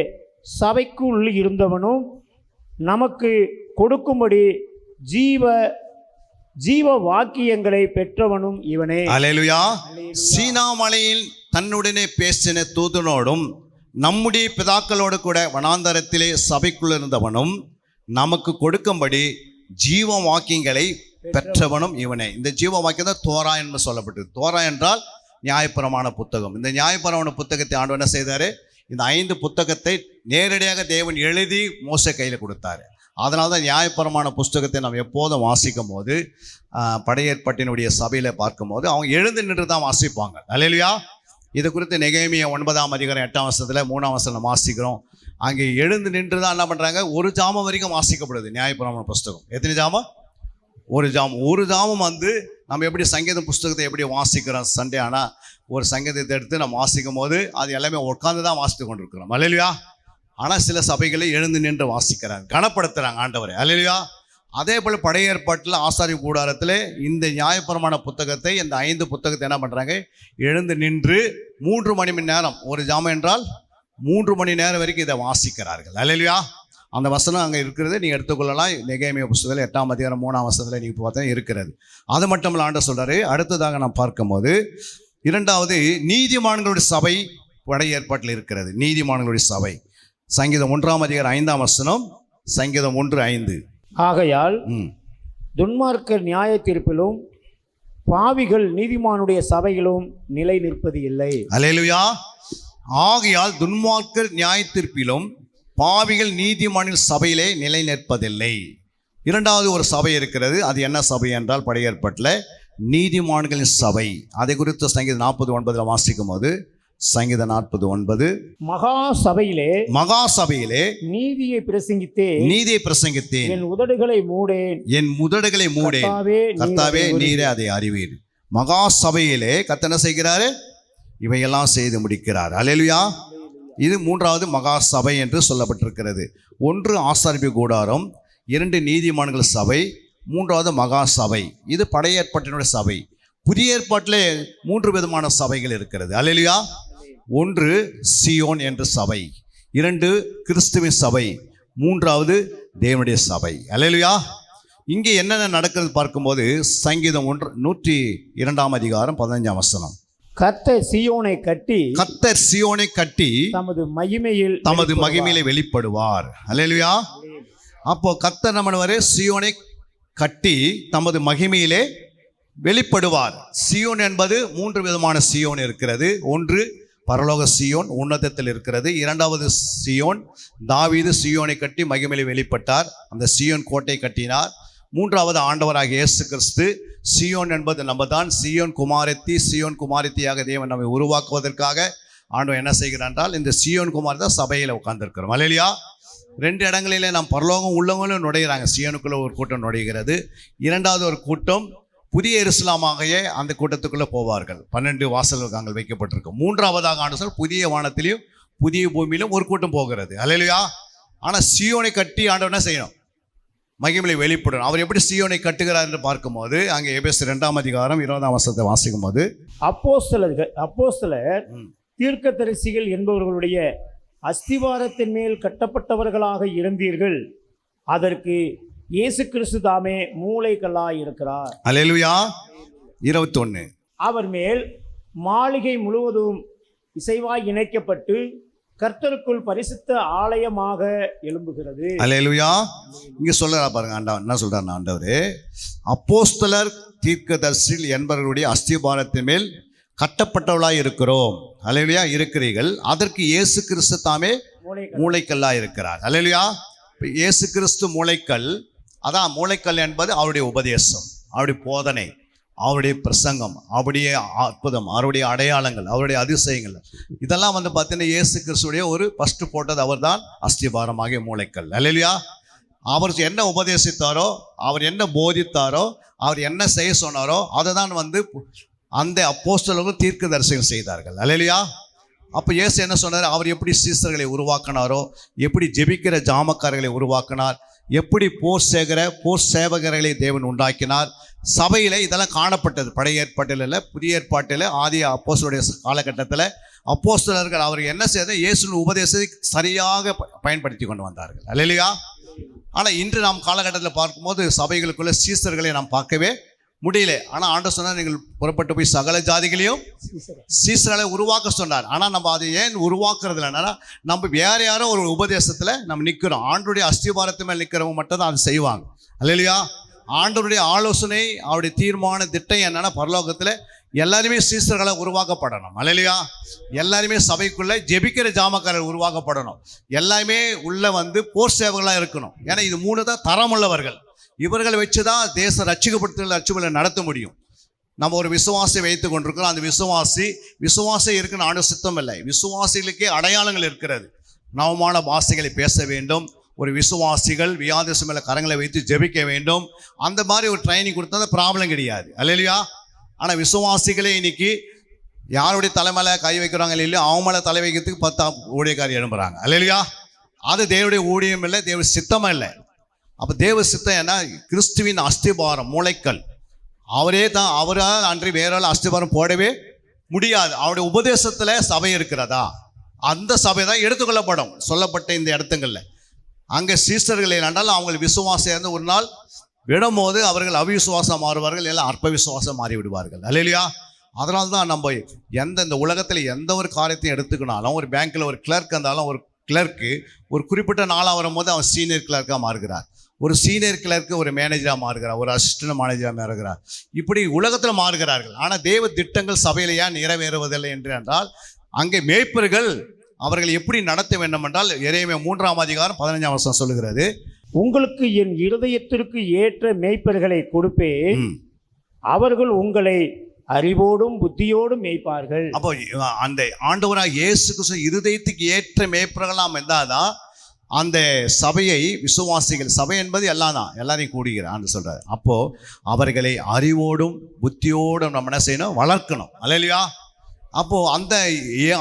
சபைக்குள் இருந்தவனும் நமக்கு கொடுக்கும்படி ஜீவ வாக்கியங்களை பெற்றவனும் இவனே. அல்லேலூயா. சீனா மலையில் தன்னுடனே பேசின தூதனோடும் நம்முடைய பிதாக்களோடு கூட வனாந்தரத்திலே சபைக்குள் இருந்தவனும் நமக்கு கொடுக்கும்படி ஜீவ வாக்கியங்களை பெற்றவனும் இவனே. இந்த ஜீவ வாக்கியம் தான் தோரா என்று சொல்லப்பட்டது. தோரா என்றால் நியாயப்பிரமாண புத்தகம். இந்த நியாயப்பிரமாண புத்தகத்தை ஆண்டவர் என்ன செய்தாரு? இந்த 5 புத்தகத்தை நேரடியாக தேவன் எழுதி மோசே கையில் கொடுத்தாரு. அதனால தான் நியாயப்பிரமாண புஸ்தகத்தை நாம் எப்போதும் வாசிக்கும் போது படையேற்பாட்டினுடைய சபையில் பார்க்கும் போது அவங்க எழுந்து நின்று தான் வாசிப்பாங்க. அல்லேலூயா. இது குறித்து நெகேமியா 9:8 3 வாசிக்கிறோம். அங்கே எழுந்து நின்று தான் என்ன பண்ணுறாங்க? ஒரு ஜாமம் வரைக்கும் வாசிக்கப்படுது நியாயப்பிரமாண புஸ்தகம். எத்தனை ஜாமம்? ஒரு ஜாமம் நம்ம எப்படி சங்கீத புஸ்தகத்தை எப்படி வாசிக்கிறோம் சண்டே. ஆனால் ஒரு சங்கீதத்தை எடுத்து நம்ம வாசிக்கும் போது அது எல்லாமே உட்காந்து தான் வாசித்து கொண்டிருக்கிறோம். அல்லேலூயா. ஆனால் சில சபைகளை எழுந்து நின்று வாசிக்கிறாங்க, கனப்படுத்துகிறாங்க ஆண்டவரை. அல்லேலூயா. அதே போல் பழைய ஏற்பாட்டில் ஆசாரிய கூடாரத்தில் இந்த நியாயப்பிரமாண புத்தகத்தை, இந்த 5 புத்தகத்தை என்ன பண்ணுறாங்க, எழுந்து நின்று 3 மணி நேரம், ஒரு ஜாமம் என்றால் 3 மணி நேரம் வரைக்கும் இதை வாசிக்கிறார்கள். அல்லேலூயா. அந்த வசனம் அங்கே இருக்கிறது, நீங்கள் எடுத்துக்கொள்ளலாம். நெகேமியா புத்தகத்தில் 8ஆம் அதிகாரம் 3ஆம் வசனத்தில் நீங்கள் பார்த்தா இருக்கிறது. அது மட்டும் இல்லை, ஆண்டவர் சொல்கிறாரு. அடுத்ததாக நாம் பார்க்கும்போது 2வது நீதிமான்களுடைய சபை பழைய ஏற்பாட்டில் இருக்கிறது. நீதிமான்களுடைய சபை சங்கீதம் 1ஆம் அதிகாரம் 5ஆம் வசனம், சங்கீதம் 1:5. ஆகையால் துன்மார்க்கர் நியாய தீர்ப்பிலும் பாவிகள் நீதிமானுடைய சபையிலும் நிலை நிற்பது இல்லை. அல்லேலூயா. ஆகையால் துன்மார்க்கர் நியாய தீர்ப்பிலும் பாவிகள் நீதிமானின் சபையிலே நிலை நிற்பதில்லை. 2வது ஒரு சபை இருக்கிறது. அது என்ன சபை என்றால் பழைய ஏற்பாட்டில் நீதிமான்களின் சபை. அதை குறித்து சங்கீதம் 49 வாசிக்கும் போது, சங்கீதம் 49, மகா சபையிலே நீதியை பிரசங்கித்தேன், என் உதடுகளை மூடேன், கர்த்தாவே நீரே அதை அறிவீர். மகா சபையிலே கர்த்தர் என்ன செய்கிறாரு? இவையெல்லாம் செய்து முடிக்கிறார். அல்லேலூயா. இது 3வது மகா சபை என்று சொல்லப்பட்டிருக்கிறது. 1 ஆசாரிப்பு கூடாரம், 2 நீதிமான்கள் சபை, 3வது மகா சபை. இது பழைய ஏற்பாட்டினுடைய சபை. புதிய ஏற்பாட்டிலே 3 விதமான சபைகள் இருக்கிறது. அல்லேலூயா. 1 சியோன் என்ற சபை, 2 கிறிஸ்துவின் சபை, 3வது தேவனுடைய சபை. அல்லேலூயா. இங்கே என்னென்ன நடக்கிறது பார்க்கும்போது சங்கீதம் 102ஆம் அதிகாரம் 15ஆம் வசனம். கர்த்தர் சீயோனை கட்டி தமது மகிமையிலே வெளிப்படுவார். அல்லேலூயா. அப்போ கர்த்தர் நம்ம சீயோனை கட்டி தமது மகிமையிலே வெளிப்படுவார். சியோன் என்பது 3 விதமான சியோன் இருக்கிறது. 1 பரலோக சியோன், உன்னதத்தில் இருக்கிறது. 2வது சியோன், தாவீது சியோனை கட்டி மகிமையிலே வெளிப்பட்டார், அந்த சியோன் கோட்டை கட்டினார். 3வது ஆண்டவராக இயேசு கிறிஸ்து. சியோன் என்பது நம்ம தான். சியோன் குமாரத்தியாக தேவன் நம்மை உருவாக்குவதற்காக ஆண்டவர் என்ன செய்கிறார் என்றால் இந்த சியோன் குமார் தான் சபையில் உட்கார்ந்துருக்கிறோம். அல்லேலூயா. 2 இடங்களிலே நாம் பரலோகம் உள்ளவங்களும் நுழைகிறாங்க. சியோனுக்குள்ள ஒரு கூட்டம் நுழைகிறது. 2வது ஒரு கூட்டம் புதிய எருசலேமாகவே அந்த கூட்டத்துக்குள்ளே போவார்கள். 12 வாசல்கள் அங்கே வைக்கப்பட்டிருக்கும். 3வதாக ஆண்டு புதிய வானத்திலையும் புதிய பூமியிலும் ஒரு கூட்டம் போகிறது. அல்லேலூயா. ஆனால் சியோனை கட்டி ஆண்டவர் என்ன செய்யணும்? மகிமையை வெளிப்படணும். அவர் எப்படி சியோனை கட்டுகிறார் என்று பார்க்கும்போது அங்கே எபேசியர் 2ஆம் அதிகாரம் 20ஆம் வசனத்தை வாசிக்கும் போது, அப்போஸ்தலர் தீர்க்கதரிசிகள் என்பவர்களுடைய அஸ்திவாரத்தின் மேல் கட்டப்பட்டவர்களாக இருந்தீர்கள், அதற்கு இயேசு கிறிஸ்து தாமே மூலைக்கல்லாய் இருக்கிறார். அல்லேலூயா. 21, அவர் மேல் மாளிகை முழுவதும் இசைவாய் இணைக்கப்பட்டு கர்த்தருக்குள் பரிசுத்த ஆலயமாக எழும்புகிறது. அல்லேலூயா. இங்க சொல்றா பாருங்க, ஆண்டவர் என்ன சொல்றாரு? ஆண்டவர் அப்போஸ்தலர் தீர்க்கதரிசிகள் என்பவர்களுடைய அஸ்திபாரத்தின் மேல் கட்டப்பட்டவளாய் இருக்கிறோம். அல்லேலூயா. இருக்கிறீர்கள், அதற்கு இயேசு கிறிஸ்து தாமே மூளைக்கல்லாய் இருக்கிறார். அல்லேலூயா. இயேசு கிறிஸ்து மூளைக்கல். அதான் மூளைக்கல் என்பது அவருடைய உபதேசம், அவருடைய போதனை, அவருடைய பிரசங்கம், அவருடைய அற்புதம், அவருடைய அடையாளங்கள், அவருடைய அதிசயங்கள், இதெல்லாம் பார்த்தீங்கன்னா இயேசு கிறிஸ்துடைய ஒரு ஃபர்ஸ்ட் போட்டது அவர் தான் அஸ்திபாரமாகிய மூளைக்கல். அல்லேலூயா. அவர் என்ன உபதேசித்தாரோ, அவர் என்ன போதித்தாரோ, அவர் என்ன செய்ய சொன்னாரோ அதை தான் அந்த அப்போஸ்தலர்கள் தீர்க்கதரிசிகள் செய்தார்கள். அல்லேலூயா. அப்போ இயேசு என்ன சொன்னார்? அவர் எப்படி சீசர்களை உருவாக்கினாரோ, எப்படி ஜெபிக்கிற ஜாமக்காரர்களை உருவாக்கினார், எப்படி போர் சேவகர்களை தேவன் உண்டாக்கினார். சபையில் இதெல்லாம் காணப்பட்டது. பழைய ஏற்பாட்டில் இல்லை, புதிய ஏற்பாட்டில் ஆதி அப்போஸ்தலருடைய காலகட்டத்தில் அப்போஸ்தலர்கள் அவர் என்ன செய்த இயேசுவின் உபதேசத்தை சரியாக பயன்படுத்தி கொண்டு வந்தார்கள். அல்லேலூயா. ஆனால் இன்று நாம் காலகட்டத்தில் பார்க்கும்போது சபைகளுக்குள்ள சீசர்களை நாம் பார்க்கவே முடியல. ஆனால் ஆண்டவர் சொன்னார், நீங்கள் புறப்பட்டு போய் சகல ஜாதிகளையும் சீசர்களை உருவாக்க சொன்னார். ஆனால் நம்ம அதை ஏன் உருவாக்குறது இல்லைன்னா, நம்ம வேற யாரோ ஒரு உபதேசத்தில் நம்ம நிற்கிறோம். ஆண்டவருடைய அஸ்திபாரத்து மேல் நிற்கிறவங்க மட்டும் தான் அதை செய்வாங்க. அல்லேலூயா. ஆண்டவருடைய ஆலோசனை, அவருடைய தீர்மான திட்டம் என்னன்னா, பரலோகத்தில் எல்லாருமே சீசர்களை உருவாக்கப்படணும். அல்லேலூயா. எல்லாருமே சபைக்குள்ள ஜெபிக்கிற ஜாமக்காரர் உருவாக்கப்படணும். எல்லாருமே உள்ள போர் சேவகளாக இருக்கணும். ஏன்னா இது 3 தான் தரமுள்ளவர்கள். இவர்களை வச்சுதான் தேசம் ரட்சிக்கப்படுத்தல நடத்த முடியும். நம்ம ஒரு விசுவாசி வைத்து கொண்டிருக்கிறோம். அந்த விசுவாசி இருக்குன்னு ஆண்டவர் சித்தம் இல்லை. விசுவாசிகளுக்கே அடையாளங்கள் இருக்கிறது. நவமான பாஷைகளை பேச வேண்டும். ஒரு விசுவாசிகள் வியாதிச மேல கரங்களை வைத்து ஜெபிக்க வேண்டும். அந்த மாதிரி ஒரு ட்ரைனிங் கொடுத்தா ப்ராப்ளம் கிடையாது. அல்லேலூயா. ஆனால் விசுவாசிகளே இன்னைக்கு யாருடைய தலைமையில கை வைக்கிறாங்க இல்லையோ, அவங்க மேலே தலை வைக்கிறதுக்கு 10 ஊழியக்காரி எழும்புறாங்க. அல்லேலூயா. அது தேவனுடைய ஊழியம் இல்லை, தேவ சித்தமும் இல்லை. அப்போ தேவ சித்தம் என்ன? கிறிஸ்துவின் அஸ்திபாரம், மூளைக்கல் அவரால் அன்றி வேறால் அஸ்திபாரம் போடவே முடியாது. அவருடைய உபதேசத்தில் சபை இருக்கிறதா? அந்த சபை தான் எடுத்துக்கொள்ளப்படும் சொல்லப்பட்ட இந்த இடத்துங்களில். அங்கே சீஸ்டர்கள் என்னென்றால் அவங்க விசுவாசம் இருந்து ஒரு நாள் விடும்போது அவர்கள் அவிசுவாசம் மாறுவார்கள், எல்லாம் அற்ப விசுவாசம் மாறி விடுவார்கள். அல்லேலூயா. அதனால தான் நம்ம இந்த உலகத்தில் எந்த ஒரு காரியத்தையும் எடுத்துக்கினாலும், ஒரு பேங்க்கில் ஒரு கிளர்க் இருந்தாலும், ஒரு கிளர்க்கு ஒரு குறிப்பிட்ட நாளாக வரும்போது அவன் சீனியர் கிளர்க்காக மாறுகிறார், ஒரு சீனியர் கிளர்க்கு ஒரு மேனேஜராக மாறுகிறார், ஒரு அசிஸ்டன்ட் மேனேஜராக மாறுகிறார். இப்படி உலகத்தில் மாறுகிறார்கள். ஆனால் தேவ திட்டங்கள் சபையில் ஏன் நிறைவேறுவதில்லை என்றால், அங்கே மேய்ப்பர்கள் அவர்கள் எப்படி நடத்த வேண்டும் என்றால், எரேமியா 3:15 சொல்லுகிறது, உங்களுக்கு என் இருதயத்திற்கு ஏற்ற மேய்ப்பர்களை கொடுப்பேன், அவர்கள் உங்களை அறிவோடும் புத்தியோடும் மேய்ப்பார்கள். அப்போ அந்த ஆண்டவராக இயேசு கிறிஸ்து இருதயத்துக்கு ஏற்ற மேய்ப்பர்களாம் இருந்தாதான் அந்த சபையை விசுவாசிகள், சபை என்பது எல்லாம் தான், எல்லாரையும் கூடுகிறான் சொல்றாரு. அப்போ அவர்களை அறிவோடும் புத்தியோடும் நம்ம என்ன செய்யணும்? வளர்க்கணும். அல்லேலூயா. அப்போ அந்த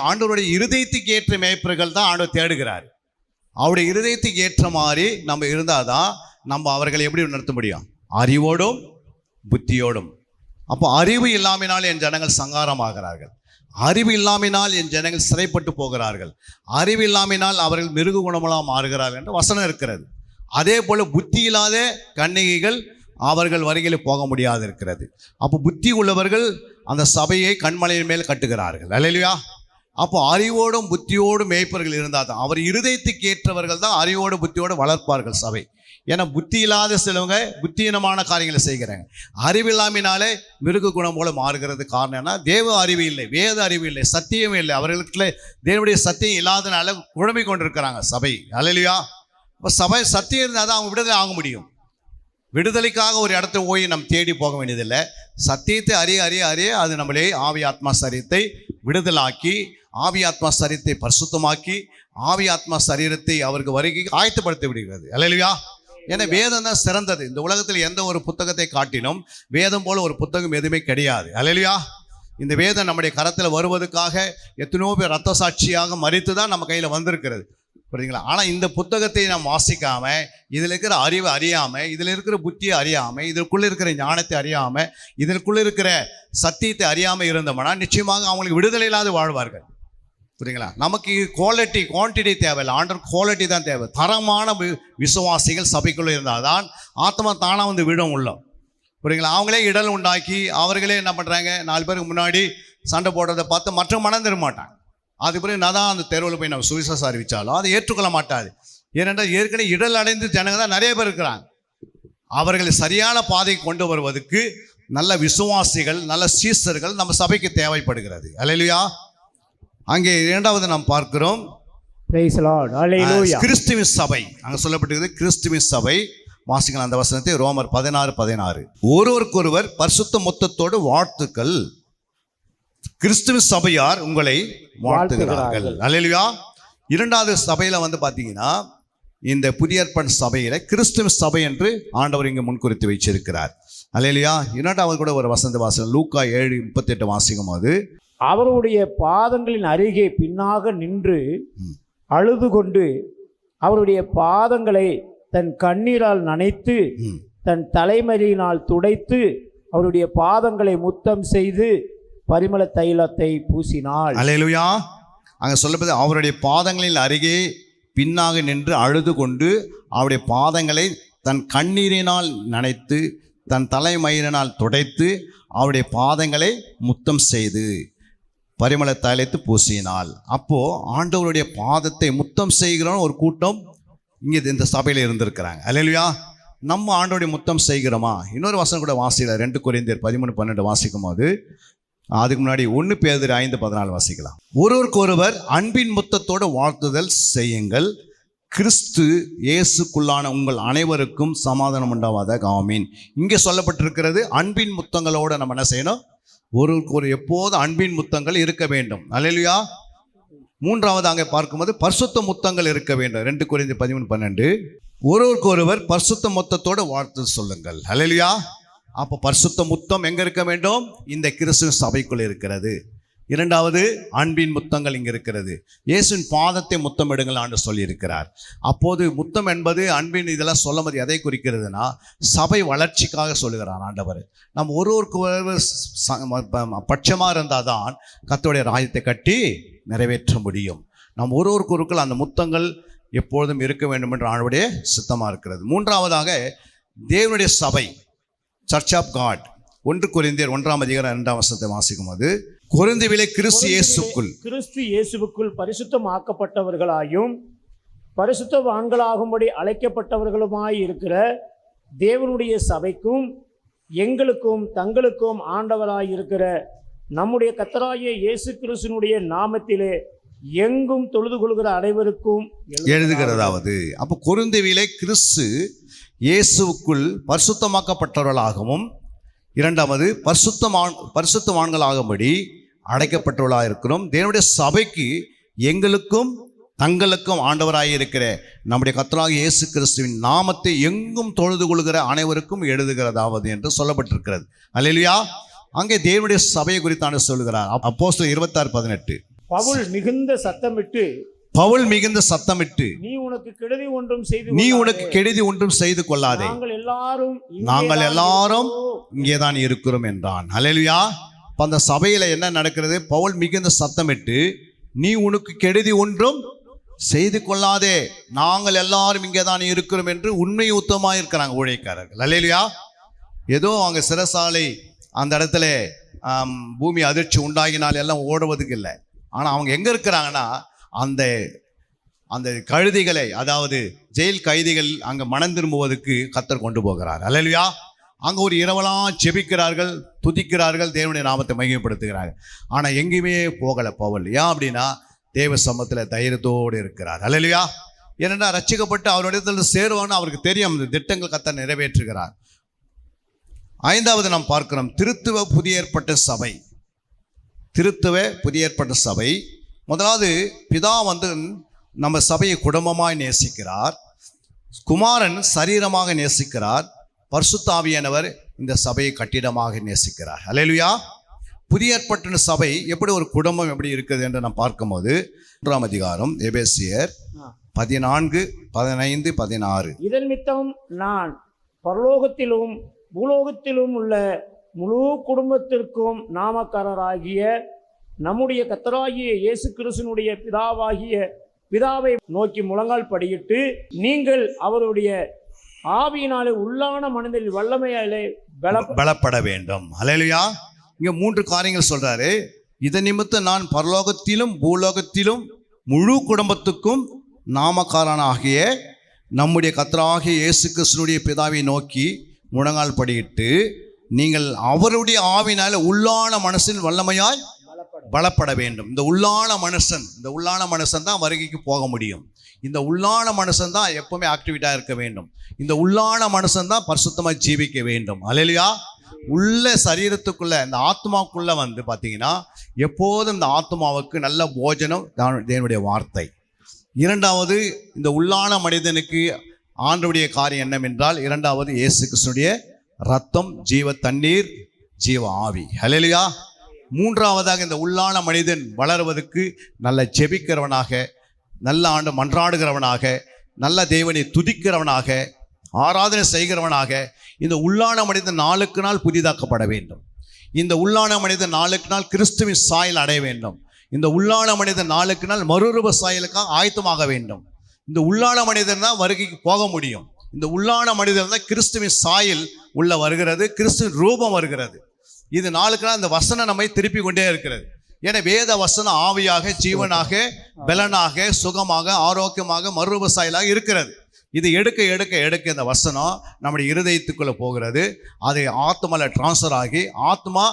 ஆண்டவருடைய இருதயத்துக்கு ஏற்ற மேய்ப்பர்கள் தான் ஆண்டவர் தேடுகிறார். அவருடைய இருதயத்துக்கு ஏற்ற மாதிரி நம்ம இருந்தாதான் நம்ம அவர்களை எப்படி நடத்த முடியும்? அறிவோடும் புத்தியோடும். அப்போ அறிவு இல்லாமினால் என் ஜனங்கள் சங்காரமாகிறார்கள், அறிவு இல்லாமினால் என் ஜனங்கள் சிறைப்பட்டு போகிறார்கள், அறிவு இல்லாமினால் அவர்கள் மிருக குணமெல்லாம் மாறுகிறார்கள் என்று வசனம் இருக்கிறது. அதே போல புத்தி இல்லாத கன்னிகைகள் அவர்கள் வருகையில் போக முடியாது இருக்கிறது. அப்போ புத்தி உள்ளவர்கள் அந்த சபையை கண்மலையின் மேல் கட்டுகிறார்கள். அல்லேலூயா. அப்போ அறிவோடும் புத்தியோடும் மேய்ப்பர்கள் இருந்தால் தான், அவர் இருதயத்துக்கு ஏற்றவர்கள் தான் அறிவோடு புத்தியோடு வளர்ப்பார்கள் சபை. ஏன்னா புத்தி இல்லாத சிலவங்க புத்தியீனமான காரியங்களை செய்கிறாங்க. அறிவில்லாமினாலே மிருக குணம் போல மாறுகிறது. காரணம் என்ன? தேவ அறிவு இல்லை, வேத அறிவு இல்லை, சத்தியம் இல்லை. அவர்களுக்கு தேவனுடைய சத்தியம் இல்லாதனால குழம்பி கொண்டிருக்கிறாங்க சபை. அல்லேலூயா. இப்போ சபை சத்தியம் இருந்தால் தான் அவங்க விடுதலை ஆக முடியும். விடுதலைக்காக ஒரு இடத்த போய் நம்ம தேடி போக வேண்டியதில்லை. சத்தியத்தை அறிய அறிய அறிய அது நம்மளே ஆவி ஆத்மா சரீரத்தை விடுதலாக்கி, ஆவி ஆத்மா சரீரத்தை பரிசுத்தமாக்கி, ஆவி ஆத்மா சரீரத்தை அவருக்கு வருகை ஆயத்தப்படுத்தி விடுகிறது. அல்லேலூயா. ஏன்னா வேதம் தான் சிறந்தது. இந்த உலகத்தில் எந்த ஒரு புத்தகத்தை காட்டிலும் வேதம் போல ஒரு புத்தகம் எதுவுமே கிடையாது. அல்லேலூயா. இந்த வேதம் நம்முடைய கரத்தில் வருவதற்காக எத்தனையோ பேர் ரத்த சாட்சியாக மரித்து தான் நம்ம கையில் வந்திருக்கிறது, புரியுதுங்களா? ஆனால் இந்த புத்தகத்தை நாம் வாசிக்காமல், இதில் இருக்கிற அறிவை அறியாமல், இதில் இருக்கிற புத்தியை அறியாமல், இதற்குள்ளே இருக்கிற ஞானத்தை அறியாமல், இதற்குள்ளே இருக்கிற சத்தியத்தை அறியாமல் இருந்தோம்னா நிச்சயமாக அவங்களுக்கு விடுதலை இல்லாது வாழ்வார்கள், புரியுங்களா? நமக்கு குவாலிட்டி குவான்டிட்டி தேவையில்லை, ஆண்டர் குவாலிட்டி தான் தேவை. தரமான விசுவாசிகள் சபைக்குள்ளே இருந்தால் தான் ஆத்மா தானாக வந்து விடும் உள்ள, புரியுங்களா? அவங்களே இடல் உண்டாக்கி அவர்களே என்ன பண்ணுறாங்க? 4 பேருக்கு முன்னாடி சண்டை போடுறதை பார்த்து மற்ற மனம் தர மாட்டாங்க. அது பிறகு நான் தான் அந்த தெருவில் போய் நம்ம சுவிசேஷம் அறிவித்தாலும் அதை ஏற்றுக்கொள்ள மாட்டாது. ஏனென்றால் ஏற்கனவே இடல் அடைந்து ஜனங்க தான் நிறைய பேர் இருக்கிறாங்க. அவர்களை சரியான பாதைக்கு கொண்டு வருவதற்கு நல்ல விசுவாசிகள், நல்ல சீசர்கள் நம்ம சபைக்கு தேவைப்படுகிறது. அல்லேலூயா. அங்கே 2வது நாம் பார்க்கிறோம் கிறிஸ்துவின் சபை. அங்கே சொல்லப்பட்டிருக்கிறது கிறிஸ்துவின் சபை. வாசிக்கலாம் அந்த வசனத்தை, ரோமர் 16:16. ஒருவருக்கொருவர் பரிசுத்த மொத்தத்தோடு வாழ்த்துக்கள், கிறிஸ்துவின் சபையார் உங்களை வாழ்த்துகிறார்கள். அல்லேலூயா. 2வது சபையில் வந்து பார்த்தீங்கன்னா இந்த புதிய ஏற்பாடு சபையில் கிறிஸ்துவின் சபை என்று ஆண்டவர் இங்கே முன்குறித்து வச்சிருக்கிறார். அல்லேலூயா. 2வது கூட ஒரு வசந்த வாசகம் லூக்கா 7:38 வாசிக்கும் போது, அவருடைய பாதங்களின் அருகே பின்னாக நின்று அழுது கொண்டு அவருடைய பாதங்களை தன் கண்ணீரால் நனைத்து தன் தலைமறையினால் துடைத்து அவருடைய பாதங்களை முத்தம் செய்து பரிமள தைலத்தை பூசினாள். அல்லேலூயா. அங்கே சொல்லப்பது அவருடைய பாதங்களின் அருகே பின்னாக நின்று அழுது கொண்டு அவருடைய பாதங்களை தன் கண்ணீரினால் நனைத்து தன் தலைமயிரினால் துடைத்து அவருடைய பாதங்களை முத்தம் செய்து பரிமள தைலத்தை பூசினாள். அப்போ ஆண்டவருடைய பாதத்தை முத்தம் செய்கிறோன்னு ஒரு கூட்டம் இங்கே இந்த சபையில் இருந்திருக்கிறாங்க. அல்லேலூயா. நம்ம ஆண்டவருடைய முத்தம் செய்கிறோமா? இன்னொரு வசனம் கூட வாசிக்கலாம், 2 கொரிந்தியர் 13:12 வாசிக்கும் போது, அதுக்கு முன்னாடி 1 பேதுரு 5:14 வாசிக்கலாம். ஒருவருக்கொருவர் அன்பின் முத்தத்தோடு வாழ்த்துதல் செய்யுங்கள், கிறிஸ்து இயேசுக்குள்ளான உங்கள் அனைவருக்கும் சமாதானம் உண்டாவதாக. ஆமீன். இங்கே சொல்லப்பட்டிருக்கிறது அன்பின் முத்தங்களோடு நம்ம என்ன செய்யணும்? ஒருவருக்கு எப்போது அன்பின் முத்தங்கள் இருக்க வேண்டும். அல்லேலூயா. 3வது அங்கே பார்க்கும்போது பரிசுத்த முத்தங்கள் இருக்க வேண்டும். 2 கொரிந்தியர் 13:12. ஒருவருக்கொருவர் பரிசுத்த முத்தத்தோடு வாழ்த்து சொல்லுங்கள். அல்லேலூயா. அப்போ பரிசுத்த முத்தம் எங்கே இருக்க வேண்டும்? இந்த கிறிஸ்துவ சபைக்குள் இருக்கிறது. இரண்டாவது அன்பின் முத்தங்கள் இங்கே இருக்கிறது. இயேசுவின் பாதத்தை முத்தமிடுங்கள் ஆண்டு சொல்லியிருக்கிறார். அப்போது முத்தம் என்பது அன்பின் இதெல்லாம் சொல்லும்போது எதை குறிக்கிறதுனா சபை வளர்ச்சிக்காக சொல்லுகிறார் ஆண்டவர். நம்ம ஒருவருக்கு பட்சமாக இருந்தால் தான் கர்த்தருடைய ராஜ்யத்தை கட்டி நிறைவேற்ற முடியும். நம் ஒருவருக்குள் அந்த முத்தங்கள் எப்பொழுதும் இருக்க வேண்டும் என்று ஆண்டவருடைய சித்தமாக இருக்கிறது. மூன்றாவதாக தேவனுடைய சபை, சர்ச் ஆஃப் காட். 1 கொரிந்தியர் 1:2 வாசிக்கும் போது, கொரிந்தியவிலே கிறிஸ்து இயேசுவுக்குள் பரிசுத்தமாக்கப்பட்டவர்களாயும் பரிசுத்தவான்களாகும்படி அழைக்கப்பட்டவர்களுமாய் இருக்கிற தேவனுடைய சபைக்கும் எங்களுக்கும் தங்களுக்கும் ஆண்டவராய் இருக்கிற நம்முடைய கர்த்தராகிய இயேசு கிறிஸ்துவினுடைய நாமத்திலே எங்கும் தொழுது கொள்கிற அனைவருக்கும் எழுதுகிறதாவது. அப்போ கொரிந்தியவிலே கிறிஸ்து இயேசுவுக்குள் பரிசுத்தமாக்கப்பட்டவர்களாகவும் இரண்டாவது பரிசுத்தவான்களாகும்படி அழைக்கப்பட்டவர்களாக இருக்கிறோம். தேவனுடைய சபைக்கு எங்களுக்கும் தங்களுக்கும் ஆண்டவராக இருக்கிற நம்முடைய கர்த்தராகிய இயேசு கிறிஸ்துவின் நாமத்தை எங்கும் தொழுது கொள்கிற அனைவருக்கும் எழுதுகிறதாவது என்று சொல்லப்பட்டிருக்கிறது. அல்லேலூயா. அங்கே தேவனுடைய சபையை குறித்தான சொல்லுகிறார். அப்போஸ்தலர் 26:18. பவுல் மிகுந்த சத்தமிட்டு நீ உனக்கு கெடுதி ஒன்றும் செய்து கொள்ளாதே, நாங்கள் எல்லாரும் இங்கேதான் இருக்கிறோம் என்றான். அல்லேலூயா. அந்த சபையில என்ன நடக்கிறது? பவுல் மிகுந்த சத்தமிட்டு நீ உனக்கு கெடுதி ஒன்றும் செய்து கொள்ளாதே, நாங்கள் எல்லாரும் இங்கே தான் இருக்கிறோம் என்று உண்மை உத்தமாக இருக்கிறாங்க ஊழியக்காரர்கள். அல்லேலூயா. ஏதோ அவங்க சிறைசாலை அந்த இடத்துல பூமி அதிர்ச்சி உண்டாகினால் எல்லாம் ஓடுவதுக்கு இல்லை. ஆனால் அவங்க எங்கே இருக்கிறாங்கன்னா அந்த அந்த கழுதிகளை, அதாவது ஜெயில் கைதிகள் அங்கே மனம் திரும்புவதற்கு கர்த்தர் கொண்டு போகிறார். அல்லேலூயா. அங்கே ஒரு இரவெல்லாம் ஜெபிக்கிறார்கள், துதிக்கிறார்கள், தேவனுடைய நாமத்தை மகிமைப்படுத்துகிறார்கள். ஆனால் எங்கேயுமே போகலை பவுல். ஏன் அப்படின்னா தேவ சமூகத்தில் தைரியத்தோடு இருக்கிறார். அல்லேலூயா. ஏனென்றால் ரட்சிக்கப்பட்டு அவருடைய சேருவான்னு அவருக்கு தெரியும். அந்த திட்டங்கள் கர்த்தர் நிறைவேற்றுகிறார். ஐந்தாவது நாம் பார்க்கிறோம் திருத்துவ புதிய ஏற்பட்ட சபை. திருத்துவ புதிய ஏற்பட்ட சபை. முதலாவது பிதா நம்ம சபையை குடும்பமாய் நேசிக்கிறார், குமாரன் சரீரமாக நேசிக்கிறார், பரிசுத்த ஆவியானவர் இந்த சபையை கட்டிடமாக நேசிக்கிறார். அல்லேலூயா. புதிய ஏற்பட்ட சபை எப்படி ஒரு குடும்பம் எப்படி இருக்குது என்று நாம் பார்க்கும்போது 1ஆம் அதிகாரம் எபேசியர் 14, 15, 16. இதன் மித்தம் நான் பரலோகத்திலும் பூலோகத்திலும் உள்ள முழு குடும்பத்திற்கும் நாமக்காரராகிய நம்முடைய கர்த்தராகிய இயேசு கிறிஸ்துவினுடைய பிதாவை நோக்கி முழங்கால் படியிட்டு நீங்கள் அவருடைய ஆவியினாலே உள்ளான மனதில் வல்லமையாலே பலப்பட வேண்டும். அல்லேலூயா. இங்க 3 காரியங்கள் சொல்றாரு. இதன் நிமித்தம் நான் பரலோகத்திலும் பூலோகத்திலும் முழு குடும்பத்துக்கும் நாமக்காரனாகிய நம்முடைய கர்த்தராகிய இயேசு கிறிஸ்துவினுடைய பிதாவை நோக்கி முழங்கால் படியிட்டு நீங்கள் அவருடைய ஆவினால உள்ளான மனசில் வல்லமையாய் பலப்பட வேண்டும். இந்த உள்ளான மனுஷன் தான் வருகைக்கு போக முடியும். இந்த உள்ளான மனுஷன் தான் எப்பவுமே ஆக்டிவிட்டாக இருக்க வேண்டும். இந்த உள்ளான மனுஷன் தான் பரிசுத்தமாக ஜீவிக்க வேண்டும். அல்லேலூயா. உள்ள சரீரத்துக்குள்ள இந்த ஆத்மாவுக்குள்ள பார்த்தீங்கன்னா எப்போதும் இந்த ஆத்மாவுக்கு நல்ல போஜனம் தேவனுடைய வார்த்தை. இரண்டாவது இந்த உள்ளான மனிதனுக்கு ஆண்டவருடைய காரியம் என்னவென்றால், இரண்டாவது இயேசு கிறிஸ்துவினுடைய ரத்தம், ஜீவ தண்ணீர், ஜீவ ஆவி. அல்லேலூயா. மூன்றாவதாக இந்த உள்ளான மனிதன் வளருவதற்கு நல்ல ஜெபிக்கிறவனாக, நல்ல ஆண்டு மன்றாடுகிறவனாக, நல்ல தேவனை துதிக்கிறவனாக, ஆராதனை செய்கிறவனாக இந்த உள்ளான மனிதன் நாளுக்கு நாள் புதிதாக்கப்பட வேண்டும். இந்த உள்ளான மனிதன் நாளுக்கு நாள் கிறிஸ்துவின் சாயல் அடைய வேண்டும். இந்த உள்ளான மனிதன் நாளுக்கு நாள் மறுரூப சாயலுக்காக ஆயத்தமாக வேண்டும். இந்த உள்ளான மனிதன் தான் வருகைக்கு போக முடியும். இந்த உள்ளான மனிதன் தான் கிறிஸ்துவின் சாயல் உள்ள வருகிறது, கிறிஸ்துவின் ரூபம் வருகிறது. இது நாளுக்கு நாள் இந்த வசனம் நம்மை திருப்பி கொண்டே இருக்கிறது. ஏன்னா வேத வசனம் ஆவியாக, ஜீவனாக, பலனாக, சுகமாக, ஆரோக்கியமாக, மறுரூப சாயலாக இருக்கிறது. இது எடுக்க எடுக்க எடுக்க இந்த வசனம் நம்முடைய இருதயத்துக்குள்ளே போகிறது. அது ஆத்மாவில் டிரான்ஸ்ஃபர் ஆகி ஆத்மா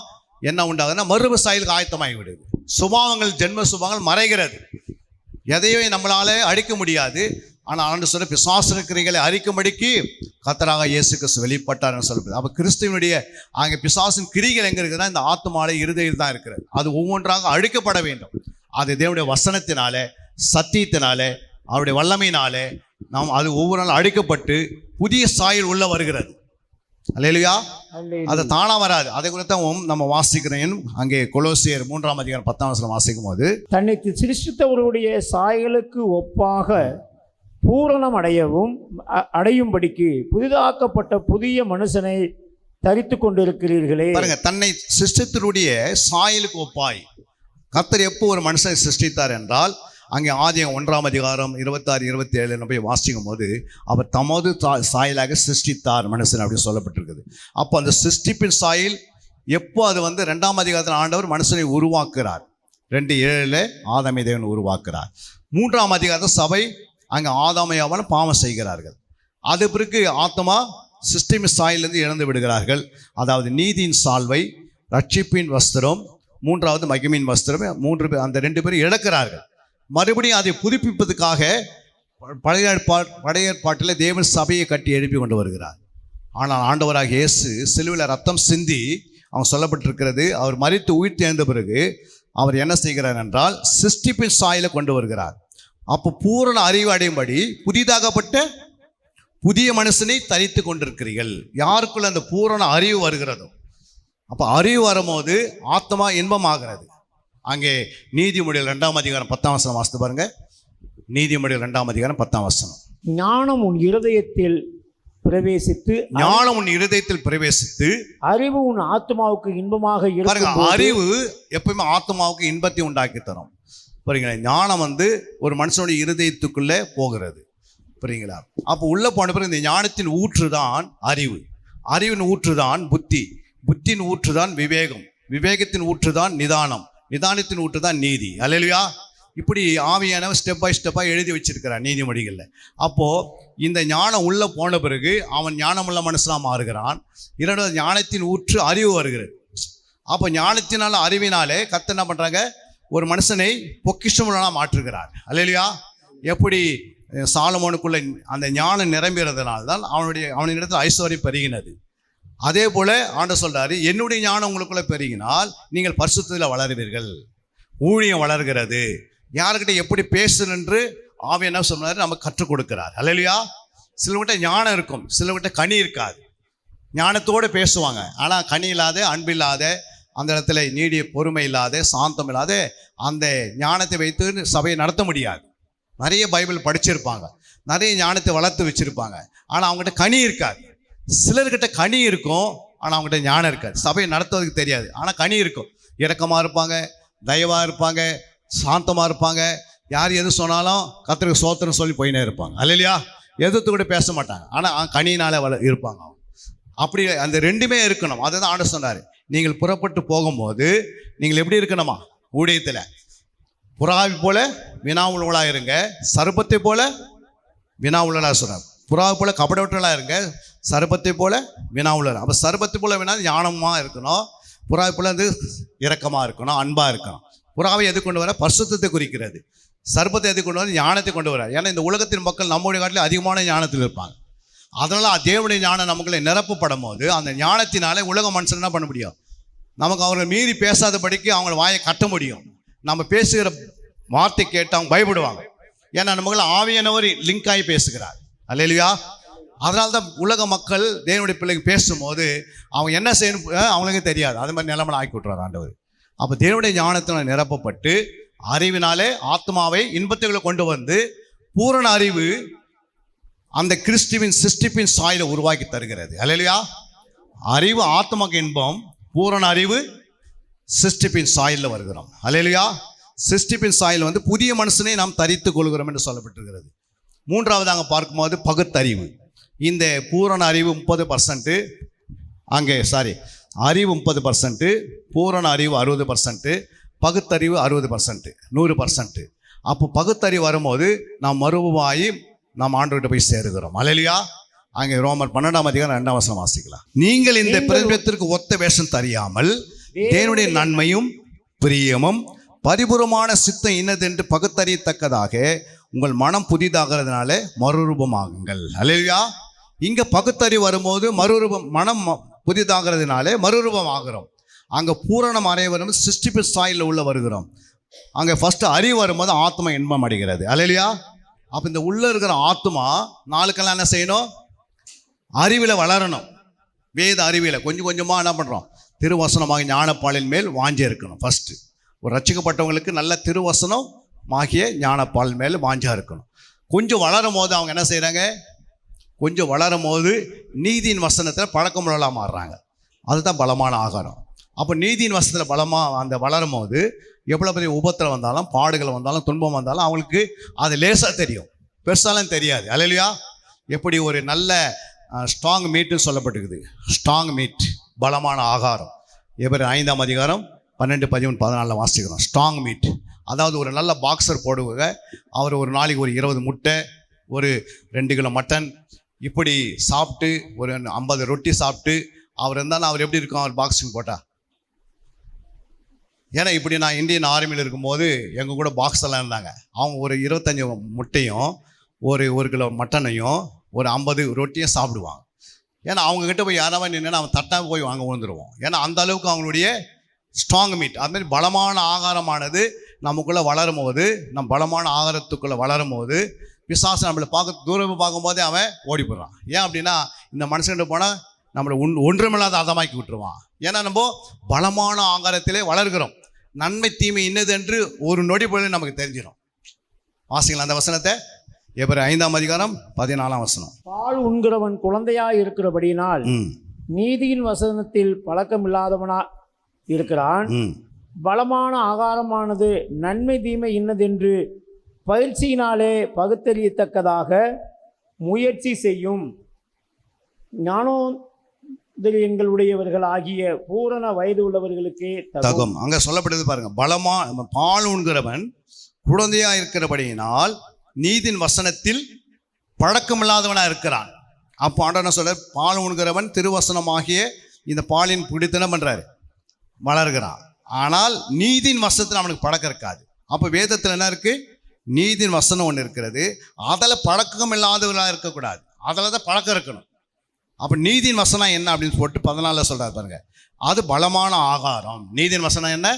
என்ன உண்டாகுதுன்னா மறுரூப சாயலுக்கு ஆயத்தமாகி விடுது. சுபாவங்கள், ஜென்ம சுபாவங்கள் மறைகிறது. எதையுமே நம்மளால அழிக்க முடியாது. ஆனால் ஆண்டு சொல்ல பிசாசு கிரிகளை அழிக்கும்படிக்கு கர்த்தராக இயேசு கிறிஸ்து வெளிப்பட்டார்னு சொல்லப்படுது. அப்போ கிறிஸ்துவனுடைய அங்கே பிசாசின் கிரிகள் எங்கே இருக்குதுன்னா இந்த ஆத்மாவிலே இருதயில் தான் இருக்கிறது. அது ஒவ்வொன்றாக அழிக்கப்பட வேண்டும். அது தேவனுடைய வசனத்தினாலே, சத்தியத்தினாலே, அவருடைய வல்லமையினாலே நாம் அது ஒவ்வொரு நாள் அழிக்கப்பட்டு புதிய சாயல் உள்ள வருகிறது. அல்லேலூயா. அல்லேலூயா. அது தானா வராது. அதை குறித்தான் நம்ம வாசிக்கிறேன். அங்கே கொலோசியர் 3:10 வாசிக்கும் போது, தன்னை சிருஷ்டித்தவருடைய சாயலுக்கு ஒப்பாக பூரணம் அடையும்படிக்கு புதிதாக்கப்பட்ட புதிய மனுஷனை தரித்து கொண்டிருக்கிறீர்களே. பாருங்க, தன்னை சிருஷ்டித்தருடைய சாயலுக்கு ஒப்பாய். கர்த்தர் எப்போ ஒரு மனுஷனை சிருஷ்டித்தார் என்றால், அங்கே ஆதியாகமம் 1:26-27 போய் வாசிக்கும் போது, அவர் தமது சாயலாக சிருஷ்டித்தார் மனுஷன் அப்படின்னு சொல்லப்பட்டிருக்குது. அப்போ அந்த சிருஷ்டிப்பின் சாயல் எப்போ அது 2ஆம் அதிகாரத்தில் ஆண்டவர் மனுஷனை உருவாக்குறார். 2:7 ஆதாமை தேவன் உருவாக்குறார். 3ஆம் அதிகாரத்தில் சபை அங்கே ஆதாமையாவால் பாவம் செய்கிறார்கள். அது பிறகு ஆத்மா சிஸ்டமின் சாயிலிருந்து இழந்து விடுகிறார்கள். அதாவது நீதியின் சால்வை, ரட்சிப்பின் வஸ்திரம், 3வது மகிமையின் வஸ்திரம், அந்த 2 பேரும் இழக்கிறார்கள். மறுபடியும் அதை புதுப்பிப்பதற்காக பழைய ஏற்பாட்டில் தேவன் சபையை கட்டி எழுப்பி கொண்டு வருகிறார். ஆனால் ஆண்டவராக இயேசு சிலுவையில் ரத்தம் சிந்தி அவன் சொல்லப்பட்டிருக்கிறது, அவர் மரித்து உயிர் தேர்ந்த பிறகு அவர் என்ன செய்கிறார் என்றால் சிருஷ்டிப்பின் சாயலை கொண்டு வருகிறார். அப்போ பூரண அறிவு அடையும்படி புதிதாகப்பட்ட புதிய மனுஷனை தரித்து கொண்டிருக்கிறீர்கள். யாருக்குள்ள அந்த பூரண அறிவு வருகிறதோ, அப்போ அறிவு வரும்போது ஆத்மா இன்பமாகிறது. அங்கே நீதிமொழிகள் 2ஆம் அதிகாரம் 10ஆம் வசனம் வாசித்து பாருங்க. நீதிமொழிகள் 2ஆம் அதிகாரம் 10ஆம் வசனம். ஞானம் உன் இருதயத்தில் பிரவேசித்து, ஞானம் உன் இருதயத்தில் பிரவேசித்து, அறிவு உன் ஆத்மாவுக்கு இன்பமாக இருக்கும். அறிவு எப்பவுமே ஆத்மாவுக்கு இன்பத்தை உண்டாக்கி தரும். புரியுங்களா? ஞானம் ஒரு மனுஷனுடைய இருதயத்துக்குள்ளே போகிறது. புரியுங்களா? அப்போ உள்ள போன பிறகு இந்த ஞானத்தின் ஊற்று தான் அறிவு, அறிவின் ஊற்று தான் புத்தி, புத்தியின் ஊற்று தான் விவேகம், விவேகத்தின் ஊற்று தான் நிதானம், நிதானத்தின் ஊற்று தான் நீதி. அல்லேலூயா. இப்படி ஆவியானவர் ஸ்டெப் பை ஸ்டெப்பாக எழுதி வச்சிருக்கிறார் நீதிமொழிகளில். அப்போது இந்த ஞானம் உள்ளே போன பிறகு அவன் ஞானமுள்ள மனுஷனாக மாறுகிறான். 2வது ஞானத்தின் ஊற்று அறிவு வருகிறது. அப்போ ஞானத்தினால அறிவினாலே கர்த்தர் என்ன பண்ணுறாங்க, ஒரு மனுஷனை பொக்கிஷமுள்ளனா மாற்றுகிறார். அல்லேலூயா. எப்படி சாலமோனுக்குள்ள அந்த ஞானம் நிரம்பிறதுனால தான் அவனிடத்தில் ஐஸ்வர்யம் பெருகினது. அதே போல ஆண்டவர் சொல்றாரு, என்னுடைய ஞானம் உங்களுக்குள்ள பெருகினால் நீங்கள் பரிசுத்தத்தில் வளருவீர்கள். ஊழியம் வளர்கிறது. யாருக்கிட்ட எப்படி பேசணுன்று ஆவி என்ன சொன்னாரு, நமக்கு கற்றுக் கொடுக்கிறார். அல்லேலூயா. சிலவங்கிட்ட ஞானம் இருக்கும், சிலவங்கிட்ட கனி இருக்காது. ஞானத்தோடு பேசுவாங்க, ஆனால் கனி இல்லாத, அன்பில்லாத, அந்த இடத்துல நீடிய பொறுமை இல்லாத, சாந்தம் இல்லாத அந்த ஞானத்தை வைத்து சபையை நடத்த முடியாது. நிறைய பைபிள் படிச்சிருப்பாங்க, நிறைய ஞானத்தை வளர்த்து வச்சிருப்பாங்க, ஆனால் அவங்ககிட்ட கனி இருக்காது. சிலர்கிட்ட கனி இருக்கும், ஆனால் அவங்ககிட்ட ஞானம் இருக்காது. சபையை நடத்துவதற்கு தெரியாது, ஆனால் கனி இருக்கும். இரக்கமாக இருப்பாங்க, தயவாக இருப்பாங்க, சாந்தமாக இருப்பாங்க. யார் எது சொன்னாலும் கர்த்தருக்கு ஸ்தோத்திரம் சொல்லி போயினே இருப்பாங்க. அல்லேலூயா. எதிர்த்து கூட பேச மாட்டாங்க, ஆனால் கனியினால இருப்பாங்க. அப்படி அந்த 2மே இருக்கணும். அதை தான் ஆண்டவர் சொன்னார், நீங்கள் புறப்பட்டு போகும்போது நீங்கள் எப்படி இருக்கணுமா, ஊழியத்தில் புறாவை போல வினாவுள்ளவளாக இருங்க, சர்ப்பத்தை போல வினாவுள்ளவளாக சொன்னார். புறாவை போல கபடவற்றலாக இருங்க, சர்ப்பத்தை போல வினாவுள்ளவர். அப்போ சர்ப்பத்தை போல வினா ஞானமாக இருக்கணும், புறாவை போல இரக்கமாக இருக்கணும், அன்பாக இருக்கணும். புறாவை எது கொண்டு வர, பரிசுத்தத்தை குறிக்கிறது. சர்ப்பத்தை எது கொண்டு வர, ஞானத்தை கொண்டு வர. ஏன்னா இந்த உலகத்தின் மக்கள் நம்முடைய காட்டில் அதிகமான ஞானத்தில் இருப்பாங்க. அதனால் தேவனுடைய ஞானம் நமக்குள்ளே நிரப்பப்படும் போது அந்த ஞானத்தினாலே உலக மனுஷன் என்ன பண்ண முடியும், நமக்கு அவங்களை மீறி பேசாதபடிக்கு அவங்கள வாயை கட்ட முடியும். நம்ம பேசுகிற வார்த்தை கேட்டு அவங்க பயப்படுவாங்க. ஏன்னா நம்மள ஆவியானவர் லிங்க் ஆகி பேசுகிறார். அல்லேலூயா. அதனால தான் உலக மக்கள் தேவனுடைய பிள்ளைங்க பேசும்போது அவங்க என்ன செய்யணும் அவங்களுக்கு தெரியாது. அது மாதிரி நிலைமையில ஆக்கி விட்டுறார் ஆண்டவர். அப்போ தேவனுடைய ஞானத்தினால் நிரப்பப்பட்டு அறிவினாலே ஆத்மாவை இன்பத்துகளை கொண்டு வந்து பூரண அறிவு அந்த கிறிஸ்துவின் சிருஷ்டிப்பின் சாயலை உருவாக்கி தருகிறது. அல்லேலூயா. அறிவு ஆத்மாக்கு இன்பம், பூரண அறிவு சிருஷ்டிப்பின் சாயலில் வருகிறோம். அல்லேலூயா. சிருஷ்டிப்பின் சாயல் புதிய மனுஷனை நாம் தரித்து கொள்கிறோம் என்று சொல்லப்பட்டிருக்கிறது. 3வது அங்கே பார்க்கும்போது பகுத்தறிவு. இந்த பூரண அறிவு 30%, அங்கே அறிவு 30%, பூரண அறிவு 60%, பகுத்தறிவு 60%, 100%. அப்போ பகுத்தறிவு வரும்போது நாம் மறுபடியும் நாம் ஆண்டவர்கிட்ட போய் சேருகிறோம். அல்லேலூயா. அங்கே ரோமர் 12ஆம் அதிகாரம் 2ஆம் வசனம் வாசிக்கலாம். நீங்கள் இந்த பிரதிபத்திற்கு ஒத்த வேஷம் தெரியாமல் தேவனுடைய நன்மையும் பிரியமும் பரிபூரமான சித்தம் இன்னதென்று பகுத்தறியத்தக்கதாக உங்கள் மனம் புதிதாகிறதுனால மறுரூபமாகுங்கள். அல்லேலூயா. இங்க பகுத்தறிவு வரும்போது மனம் புதிதாகிறதுனால மறுரூபம் ஆகிறோம். அங்க பூரணம் அடைய வரும் சிருஷ்டிப்பு சாயலில் உள்ள வருகிறோம். அங்க ஃபர்ஸ்ட் அறிவு வரும்போது ஆத்மா இன்பம் அடைகிறது. அல்லேலூயா. அப்போ இந்த உள்ள இருக்கிற ஆத்மா நாளுக்கெல்லாம் என்ன செய்யணும், அறிவில் வளரணும். வேத அறிவியலை கொஞ்சம் கொஞ்சமாக என்ன பண்ணுறோம், திருவசனமாக ஞானப்பாலின் மேல் வாஞ்சை இருக்கணும். ஃபஸ்ட்டு ஒரு ரட்சிக்கப்பட்டவங்களுக்கு நல்ல திருவசனம் ஆகிய ஞானப்பால் மேல் வாஞ்சா இருக்கணும். கொஞ்சம் வளரும் போது அவங்க என்ன செய்கிறாங்க, கொஞ்சம் வளரும் போது நீதியின் வசனத்தில் பழக்கமுள்ளவர்களாக மாறுறாங்க. அதுதான் பலமான ஆகாரம். அப்போ நீதியின் வசனத்தில் பலமாக அந்த வளரும் போது எவ்வளோ பெரிய உபத்திரம் வந்தாலும், பாடுகள் வந்தாலும், துன்பம் வந்தாலும் அவங்களுக்கு அது லேசாக தெரியும், பெருசாலும் தெரியாது. அல்லையா? எப்படி ஒரு நல்ல ஸ்ட்ராங் மீட்டுன்னு சொல்லப்பட்டிருக்குது. ஸ்ட்ராங் மீட், பலமான ஆகாரம். எபிரேயர் 5ஆம் அதிகாரம் 12, 13, 14 வாசிக்கிறோம். ஸ்ட்ராங் மீட், அதாவது ஒரு நல்ல பாக்ஸர் போடுவாங்க. அவர் ஒரு நாளைக்கு ஒரு 20 முட்டை, ஒரு 2 கிலோ மட்டன் இப்படி சாப்பிட்டு, ஒரு 50 ரொட்டி சாப்பிட்டு அவர் இருந்தாலும் அவர் எப்படி இருக்கும், அவர் பாக்ஸிங் போட்டா? ஏன்னா இப்படி நான் இந்தியன் ஆர்மியில் இருக்கும்போது எங்கள் கூட பாக்ஸ் எல்லாம் இருந்தாங்க. அவங்க ஒரு 25 முட்டையும் ஒரு கிலோ மட்டனையும் ஒரு 50 ரொட்டியும் சாப்பிடுவாங்க. ஏன்னா அவங்கக்கிட்ட போய் யாராவது நின்று அவன் தட்டாக போய் வாங்க விழுந்துருவோம். ஏன்னா அந்த அளவுக்கு அவங்களுடைய ஸ்ட்ராங் மீட். அதுமாதிரி பலமான ஆகாரமானது நமக்குள்ளே வளரும் போது, நம்ம பலமான ஆகாரத்துக்குள்ளே வளரும் போது பிசாசு நம்மளை தூரம் பார்க்கும்போதே அவன் ஓடி போடுறான். ஏன் அப்படின்னா இந்த மனுஷன்கிட்ட போனால் நம்மளை ஒன்றுமில்லாத அதமாக்கி விட்டுருவான். ஏன்னா நம்ம பலமான ஆகாரத்திலே வளர்கிறோம். நன்மை தீமை இன்னது என்று ஒரு நொடி பொழுது நமக்கு தெரிஞ்சிடும். வாசிக்கலாம் அந்த வசனத்தை. எபிரேயர் 5ஆம் அதிகாரம் 14ஆம் வசனம். பால் உண்கிறவன் குழந்தையாய் இருக்கிறபடியினால் நீதியின் வசனத்தில் பழக்கமில்லாதவனா இருக்கிறான். பலமான ஆகாரமானது நன்மை தீமை இன்னதென்று பயிற்சியினாலே பகுத்தறியத்தக்கதாக முயற்சி செய்யும் ஞானோதரியங்களுடையவர்கள் ஆகிய பூரண வயது உள்ளவர்களுக்கே தகும். அங்க சொல்லப்படுது பாருங்க, பலமா பால் உண்கிறவன் குழந்தையா இருக்கிறபடியினால் நீதின் வசனத்தில் பழக்கமில்லாதவனா இருக்கிறான். அப்போ ஆண்டவன் சொல்ற, பால் உண்கிறவன் திருவசனமாகிய இந்த பாலின் பிடித்தன பண்றாரு, வளர்கிறான். ஆனால் நீதின் வசனத்தில் அவனுக்கு பழக்கம் இருக்காது. அப்போ வேதத்தில் என்ன இருக்கு, நீதின் வசனம் ஒன்று இருக்கிறது. அதில் பழக்கம் இல்லாதவர்களாக இருக்கக்கூடாது, அதில் தான் பழக்கம் இருக்கணும். அப்போ நீதின் வசனம் என்ன அப்படின்னு போட்டு 14 சொல்றாரு பாருங்க, அது பலமான ஆகாரம். நீதின் வசனம் என்ன?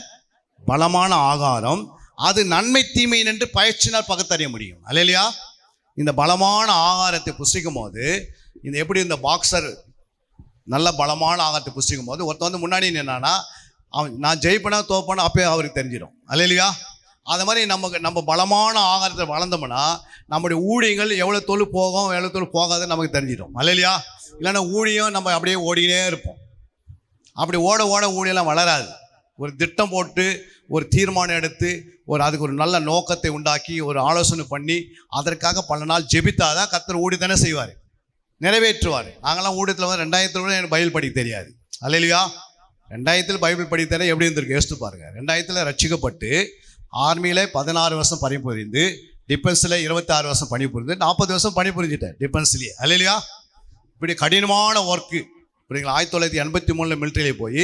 பலமான ஆகாரம். அது நன்மை தீமை என்று பயிற்சினால் பகுத்தறிய முடியும். அல்லையா? இந்த பலமான ஆகாரத்தை புசிக்கும் போது, இந்த எப்படி இந்த பாக்ஸர் நல்ல பலமான ஆகாரத்தை புசிக்கும் போது ஒருத்தர் வந்து முன்னாடி நின்னானா அவன் நான் ஜெயிப்பனா தோப்பனா அப்பயே அவருக்கு தெரிஞ்சிடும். அல்லையா? அது மாதிரி நம்ம பலமான ஆகாரத்தை வளர்ந்தோம்னா நம்முடைய ஊழியங்கள் எவ்வளோ தொழில் போகும், எவ்வளோ தொழில் போகாதுன்னு நமக்கு தெரிஞ்சிடும். அல்லையா? இல்லைன்னா ஊழியம் நம்ம அப்படியே ஓடினே இருப்போம். அப்படி ஓட ஊழியெல்லாம் வளராது. ஒரு திட்டம் போட்டு, ஒரு தீர்மானம் எடுத்து, அதுக்கு ஒரு நல்ல நோக்கத்தை உண்டாக்கி, ஒரு ஆலோசனை பண்ணி, அதற்காக பல நாள் ஜெபித்தாதான் கர்த்தர் ஊழியத்தானே செய்வார், நிறைவேற்றுவார். நாங்களாம் ஊழியத்தில் வந்து 2000 எனக்கு பைபிள் படிக்க தெரியாது. அல்லையா? 2000 பைபிள் படிக்க தெரியாது. எப்படி இருந்திருக்கு யோசித்து பாருங்க. 2000 ரட்சிக்கப்பட்டு ஆர்மியில் 16 வருஷம் பணிபுரிந்து, டிஃபென்ஸில் 26 வருஷம் பணிபுரிந்து, 40 வருஷம் பணிபுரிஞ்சிட்டேன் டிஃபென்ஸ்லேயே. அல்லையா? இப்படி கடினமான ஒர்க்கு. புரியுங்களா? 1983 மிலிட்ரியிலே போய்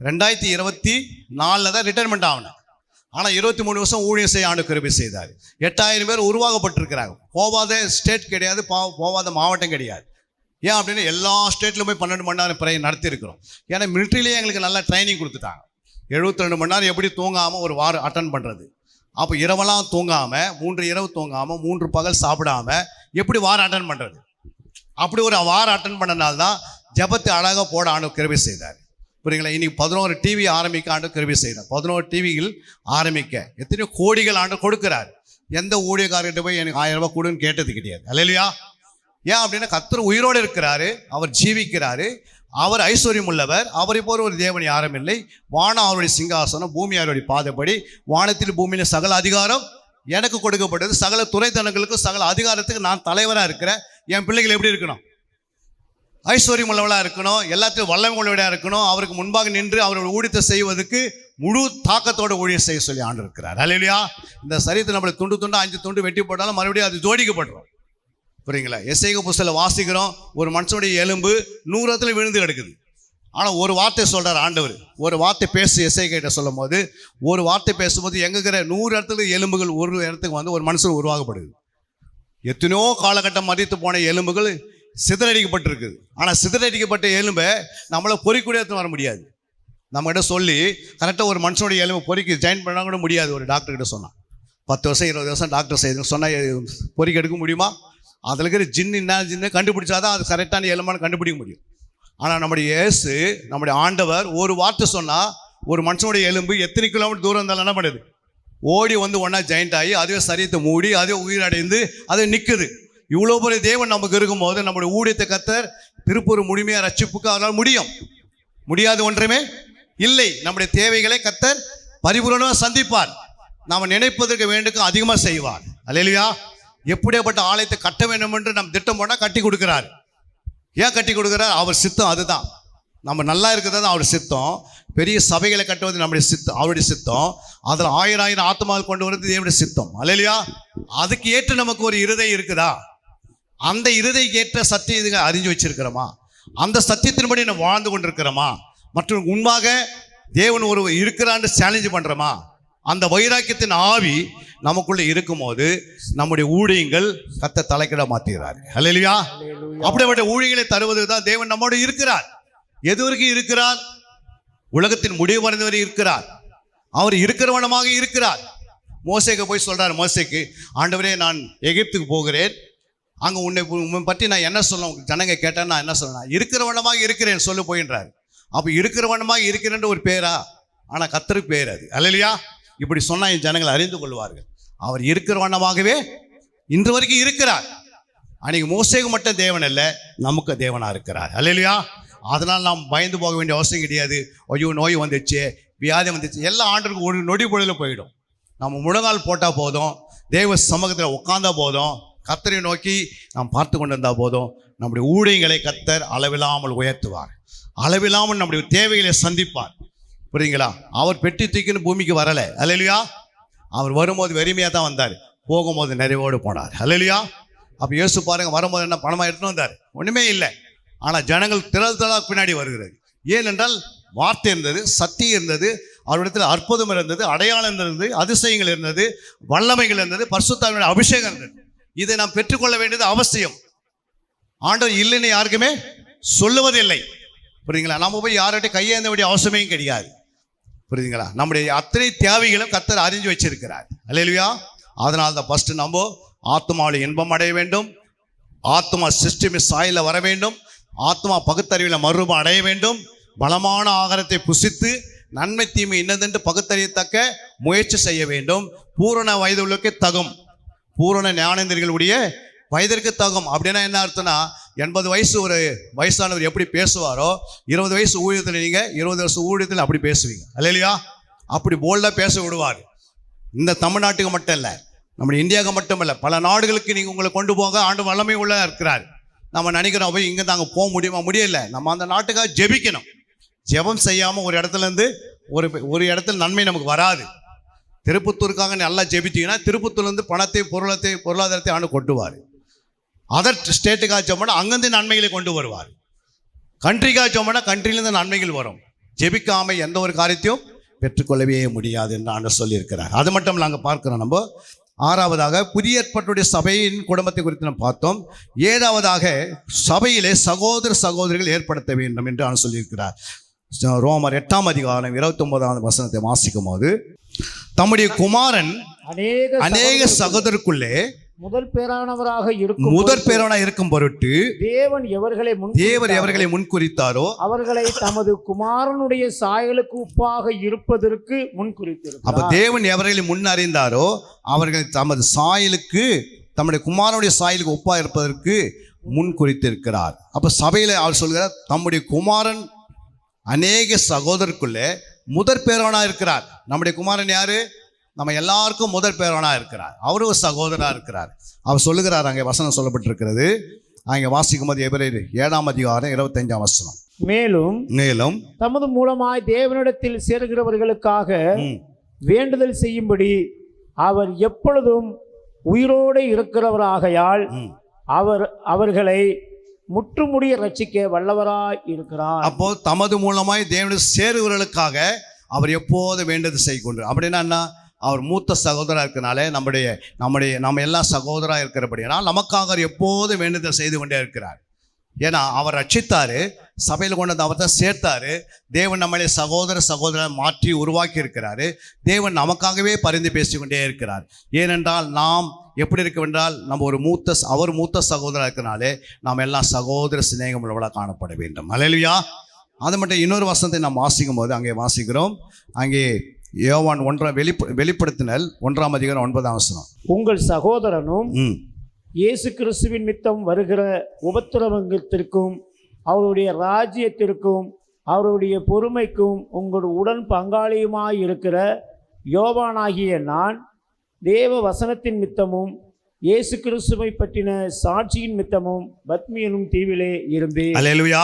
2024 தான் ரிட்டைர்மெண்ட் ஆகணும். ஆனால் 23 வருஷம் ஊழியம் செய்ய ஆண்டு கிருபை செய்தார். 8000 பேர் உருவாக்கப்பட்டிருக்கிறாங்க. போகாத ஸ்டேட் கிடையாது, போகாத மாவட்டம் கிடையாது. ஏன் அப்படின்னா எல்லா ஸ்டேட்லையும் போய் 12 மணி நேரம் பிறையை நடத்தியிருக்கிறோம். ஏன்னா மிலிட்ரியிலேயே எங்களுக்கு நல்லா ட்ரைனிங் கொடுத்துட்டாங்க. 72 மணி நேரம் எப்படி தூங்காமல் ஒரு வாரம் அட்டன் பண்ணுறது. அப்போ இரவெல்லாம் தூங்காமல், 3 இரவு தூங்காமல், 3 பகல் சாப்பிடாம எப்படி வாரம் அட்டன் பண்ணுறது. அப்படி ஒரு வாரம் அட்டன் பண்ணனால்தான் ஜபத்தை அழகாக போட ஆண்டு கிருபை செய்தார். புரியுங்களா? இன்னைக்கு 11 டிவி ஆரம்பிக்க ஆண்டு கிருபை செய்கிறார். 11 டிவிகள் ஆரம்பிக்க எத்தனையோ கோடிகள் ஆண்டு கொடுக்கிறார். எந்த ஊழியக்காரர்கிட்ட போய் எனக்கு 1000 ரூபாய் கொடுன்னு கேட்டது கிடையாது. அல்லையா? ஏன் அப்படின்னா கர்த்தர் உயிரோடு இருக்கிறாரு, அவர் ஜீவிக்கிறாரு, அவர் ஐஸ்வர்யம் உள்ளவர், அவரை போல ஒரு தேவன் யாரும் இல்லை. வானம் அவருடைய சிங்காசனம், பூமி அவருடைய பாதப்படி, வானத்தில் பூமியில் சகல அதிகாரம் எனக்கு கொடுக்கப்பட்டது. சகல துறைத்தனங்களுக்கு சகல அதிகாரத்துக்கு நான் தலைவராக இருக்கிறேன். என் பிள்ளைகள் எப்படி இருக்கணும்? ஐஸ்வர்யம் உள்ளவளாக இருக்கணும், எல்லாத்தையும் வல்லமை உள்ளவளாக இருக்கணும். அவருக்கு முன்பாக நின்று அவருடைய ஊழியத்தை செய்வதற்கு முழு தாக்கத்தோடு ஊழியம் செய்ய சொல்லி ஆண்டு இருக்கிறார். அல்லையா? இந்த சரீரத்தை நம்மளை துண்டு 5 துண்டு வெட்டி போட்டாலும் மறுபடியும் அது ஜோடிக்கப்பட்டுரும். புரியுங்களா? எசேக்கியேல் புஸ்தகத்தில் வாசிக்கிறோம், ஒரு மனுஷனுடைய எலும்பு 100 இடத்துல விழுந்து கிடக்குது. ஆனால் ஒரு வார்த்தை சொல்கிறார் ஆண்டவர். ஒரு வார்த்தை பேசு எசேக்கியேல் சொல்லும் போது, ஒரு வார்த்தை பேசும்போது எங்கிற 100 இடத்துல எலும்புகள் ஒரு இடத்துக்கு வந்து ஒரு மனுஷன் உருவாக்கப்படுது. எத்தனையோ காலகட்டம் மதித்து போன எலும்புகள் சிதறடிக்கப்பட்டிருக்குது. ஆனால் சிதறடிக்கப்பட்ட எலும்பை நம்மளை பொறிக்கூட வர முடியாது. நம்மகிட்ட சொல்லி கரெக்டாக ஒரு மனுஷனுடைய எலும்பு பொறிக்கு ஜாயின் பண்ண கூட முடியாது. ஒரு டாக்டர்கிட்ட சொன்னான், 10 வருஷம் 20 வருஷம் டாக்டர் செய்து சொன்னால் பொறிக்க எடுக்க முடியுமா? அதில் இருக்கிற ஜின்னு கண்டுபிடிச்சாதான் அது கரெக்டான எலும்பான்னு கண்டுபிடிக்க முடியும். ஆனால் நம்முடைய இயேசு, நம்முடைய ஆண்டவர் ஒரு வார்த்தை சொன்னால் ஒரு மனுஷனுடைய எலும்பு எத்தனை கிலோமீட்டர் தூரம் இருந்தாலும் என்ன பண்ணுது, ஓடி வந்து ஒன்றா ஜாயிண்ட் ஆகி அதுவே சரீரத்தை மூடி அதுவே உயிரடைந்து அது நிற்குது. இவ்வளோ பெரிய தேவன் நமக்கு இருக்கும்போது நம்முடைய ஊழியத்தை கர்த்தர் திருப்பூர் முழுமையாக ரட்சிப்புக்கு அவரால் முடியாது ஒன்றுமே இல்லை. நம்முடைய தேவைகளை கர்த்தர் பரிபூரணமாக சந்திப்பார். நாம் நினைப்பதற்கு வேண்டுக்கும் அதிகமாக செய்வார். அல்லேலூயா. எப்படியாப்பட்ட ஆலயத்தை கட்ட வேண்டும் என்று நம்ம திட்டம் போனால் கட்டி கொடுக்கிறார். ஏன் கட்டி கொடுக்குறார்? அவர் சித்தம் அதுதான். நம்ம நல்லா இருக்கிறது தான் அவர் சித்தம். பெரிய சபைகளை கட்டுவது நம்முடைய சித்தம், அவருடைய சித்தம். அதில் 1000 ஆத்மாவில் கொண்டு வருவது தேவனுடைய சித்தம். அல்லேலூயா. அதுக்கு ஏற்ற நமக்கு ஒரு இருதயம் இருக்குதா? அந்த இருதயம் ஏற்ற சத்தியத்தை அறிஞ்சு வச்சிருக்கிறோமா? அந்த சத்தியத்தின்படி நம்ம வாழ்ந்து கொண்டிருக்கிறோமா? மற்றும் உண்மையாக தேவன் ஒரு இருக்கிறான்னு சேலஞ்சு பண்ணுறோமா? அந்த வைராக்கியத்தின் ஆவி நமக்குள்ள இருக்கும்போது நம்முடைய ஊழியங்கள் கர்த்தர் தலைக்கிட மாற்றுகிறார். அல்லேலூயா. அப்படிப்பட்ட ஊழியங்களை தருவது தான் தேவன் நம்மோடு இருக்கிறார். எது வரைக்கும் இருக்கிறார்? உலகத்தின் முடிவு வரை இருக்கிறார். அவர் இருக்கிறவனமாக இருக்கிறார். மோசேக்கு போய் சொல்றார், மோசேக்கு, ஆண்டவரே நான் எகிப்துக்கு போகிறேன், அங்கே உன்னை பற்றி நான் என்ன சொல்ல ஜனங்க கேட்டேன், நான் என்ன சொல்லணும், இருக்கிறவனமாக இருக்கிறேன் சொல்லு போயின்றார். அப்போ இருக்கிறவனமாக இருக்கிறேன்ற ஒரு பேரா? ஆனால் கர்த்தருக்கு பேர் அது. அல்லேலூயா. இப்படி சொன்னால் என் ஜனங்கள் அறிந்து கொள்வார்கள். அவர் இருக்கிறவனமாகவே இன்று வரைக்கும் இருக்கிறார். அன்னைக்கு மோசேக்கு மட்டும் தேவன் இல்லை, நமக்கு தேவனாக இருக்கிறார். அல்லேலூயா. அதனால் நாம் பயந்து போக வேண்டிய அவசியம் கிடையாது. ஐயோ நோய் வந்துச்சு, வியாதி வந்துச்சு, எல்லா ஆண்டுக்கும் ஒரு நொடி பொழுதில் போயிடும். நம்ம முழங்கால் போட்டால் போதும், தேவ சமூகத்தில் உட்கார்ந்தா போதும், கர்த்தரை நோக்கி நாம் பார்த்து கொண்டு இருந்தால் போதும், நம்முடைய ஊழியங்களை கர்த்தர் அளவில்லாமல் உயர்த்துவார். அளவில்லாமல் நம்முடைய தேவைகளை சந்திப்பார். புரியுங்களா? அவர் பெட்டி தூக்கின்னு பூமிக்கு வரலை. அல்லேலூயா. அவர் வரும்போது வெறுமையாக தான் வந்தார், போகும்போது நிறைவோடு போனார். அல்லேலூயா. அப்போ இயேசு பாருங்க, வரும்போது என்ன பணமாக எடுத்துன்னு வந்தார்? ஒன்றுமே இல்லை. ஆனால் ஜனங்கள் திரளாக பின்னாடி வருகிறது. ஏனென்றால் வார்த்தை இருந்தது, சத்தியம் இருந்தது, அவரிடத்தில் அற்புதம் இருந்தது, அடையாளம் இருந்தது, அதிசயங்கள் இருந்தது, வல்லமைகள் இருந்தது, பரிசுத்தாவினுடைய அபிஷேகம் இருந்தது. இதை நாம் பெற்றுக்கொள்ள வேண்டியது அவசியம். ஆண்டவர் இல்லைன்னு யாருக்குமே சொல்லுவதில்லை. புரியுங்களா? நம்ம போய் யார்கிட்ட கையேந்த வேண்டிய அவசியமே கிடையாது. புரியுதுங்களா? நம்முடைய அத்தனை தேவைகளும் கர்த்தர் அறிஞ்சு வச்சிருக்கிறார். அல்லேலூயா. அதனால தான் ஃபர்ஸ்ட் நம்ம ஆத்மாவில் இன்பம் அடைய வேண்டும், ஆத்மா சிஸ்டமின் சாயில வர வேண்டும், ஆத்மா பகுத்தறிவில் மறுரூபம் அடைய வேண்டும், பலமான ஆகாரத்தை புசித்து நன்மை தீமை இன்னதென்று பகுத்தறியத்தக்க முயற்சி செய்ய வேண்டும். பூரண வயதுள்ளவர்களுக்கு தகும், பூரண ஞானேந்திரிகளுடைய வயதிற்கு தகும். அப்படின்னா என்ன அர்த்தம்னா, 80 வயசு ஒரு வயசானவர் எப்படி பேசுவாரோ, 20 வயசு ஊழியத்தில் நீங்கள் 20 வருஷம் ஊழியத்தில் அப்படி பேசுவீங்க. அல்லேலூயா. அப்படி போல்டாக பேச விடுவார். இந்த தமிழ்நாட்டுக்கு மட்டும் இல்லை, நம்முடைய இந்தியாவுக்கு மட்டும் இல்லை, பல நாடுகளுக்கு நீங்கள் உங்களை கொண்டு போக ஆண்டு வல்லமை உள்ள இருக்கிறார். நம்ம நினைக்கிறோம் போய் இங்கே தாங்க போக முடியல. நம்ம அந்த நாட்டுக்காக ஜெபிக்கணும். ஜெபம் செய்யாமல் ஒரு இடத்துலேருந்து ஒரு இடத்துல நன்மை நமக்கு வராது. திருப்பத்தூருக்காக நல்லா ஜெபித்தீங்கன்னா திருப்பத்தூர்லேருந்து பணத்தை பொருளாதாரத்தை ஆண்டு கொண்டுவார். அதர் ஸ்டேட்டுக்காக ஜெபம்னா அங்கேருந்து நன்மைகளை கொண்டு வருவார். கண்ட்ரிக்காக ஜெபம்னா கண்ட்ரிலேருந்து நன்மைகள் வரும். ஜெபிக்காமல் எந்த ஒரு காரியத்தையும் பெற்றுக்கொள்ளவே முடியாது என்று ஆண்டு சொல்லியிருக்கிறார். அது மட்டும் நாங்கள் பார்க்கிறோம். நம்ம 6வதாக புதிய ஏற்பாட்டுடைய சபையின் குடும்பத்தை குறித்து நம்ம பார்த்தோம். 7வதாக சபையிலே சகோதர சகோதரிகள் ஏற்படுத்த வேண்டும் என்று ஆண்டு சொல்லியிருக்கிறார். ரோமர் 8ஆம் அதிகாரம் 29ஆம் வசனத்தை வாசிக்கும் போது, தம்முடைய குமாரன் அநேக சகோதரருக்குள்ளே முதற் பேரானவராக இருக்கும் பொருட்டு தேவன் எவர்களை முன்குறித்தாரோ அவர்களை தமது குமாரனுடைய சாயலுக்கு ஒப்பாக இருப்பதற்கு முன்குறித்தார். அப்ப தேவன் எவர்களை முன்னறிந்தாரோ அவர்கள் தமது சாயலுக்கு, தம்முடைய குமாரனுடைய சாயலுக்கு ஒப்பா இருப்பதற்கு முன்குறித்திருக்கிறார். அப்ப சபையில அவர் சொல்கிறார், தம்முடைய குமாரன் அநேக சகோதரருக்குள்ளே முதற் பேரானா இருக்கிறார். நம்முடைய குமாரன் யாரு? நம்ம எல்லாருக்கும் முதற் பேரானா இருக்கிறார். அவரு ஒரு சகோதரா இருக்கிறார். அவர் சொல்லுகிறார், அங்கே வசனம் சொல்லப்பட்டிருக்கிறது. அங்கே வாசிக்கும் போது எபிரேயர் 7ஆம் அதிகாரம் 25ஆம் வசனம், மேலும் தமது மூலமாய் தேவனிடத்தில் சேர்கிறவர்களுக்காக வேண்டுதல் செய்யும்படி அவர் எப்பொழுதும் உயிரோடு இருக்கிறவராகையால் அவர்களை முற்றுமுடிய ரட்சிக்க வல்லவராய் இருக்கிறார். அப்போ தமது மூலமாய் தேவனுடைய சேருவர்களுக்காக அவர் எப்போது வேண்டுதல் செய்யொண்டு. அப்படின்னா அவர் மூத்த சகோதரா இருக்கனாலே நம்ம எல்லாம் சகோதரா இருக்கிறபடியால் நமக்காக அவர் எப்போது வேண்டுதல் செய்து கொண்டே இருக்கிறார். ஏன்னா அவர் ரட்சித்தாரு, சபையில் கொண்டு வந்து அவர் தான் சேர்த்தாரு. தேவன் நம்மளை சகோதர மாற்றி உருவாக்கி இருக்கிறாரு. தேவன் நமக்காகவே பரிந்து பேசிக்கொண்டே இருக்கிறார். ஏனென்றால் நாம் எப்படி இருக்கவென்றால் நம்ம அவர் மூத்த சகோதரர் இருக்கிறனாலே நாம் எல்லாம் சகோதர சிநேகம் உள்ளவர்களாக காணப்பட வேண்டும். அல்லேலூயா. அது மட்டும் இன்னொரு வசனத்தை நாம் வாசிக்கும் போது அங்கே வாசிக்கிறோம். அங்கே யோவான் வெளிப்படுத்தினல் 1ஆம் அதிகாரம் 9ஆம் வசனம். உங்கள் சகோதரனும் இயேசு கிறிஸ்துவின் மித்தம் வருகிற உபத்திரவத்திற்கும் அவருடைய ராஜ்யத்திற்கும் அவருடைய பொறுமைக்கும் உங்கள் உடன் பங்காளியுமாய் இருக்கிற யோவானாகிய நான் தேவ வசனத்தின் மித்தமும் இயேசு கிறிஸ்துவை பற்றின சாட்சியின் மித்தமும் பத்மி எனும் தீவிலே இருந்தேன். அல்லேலூயா.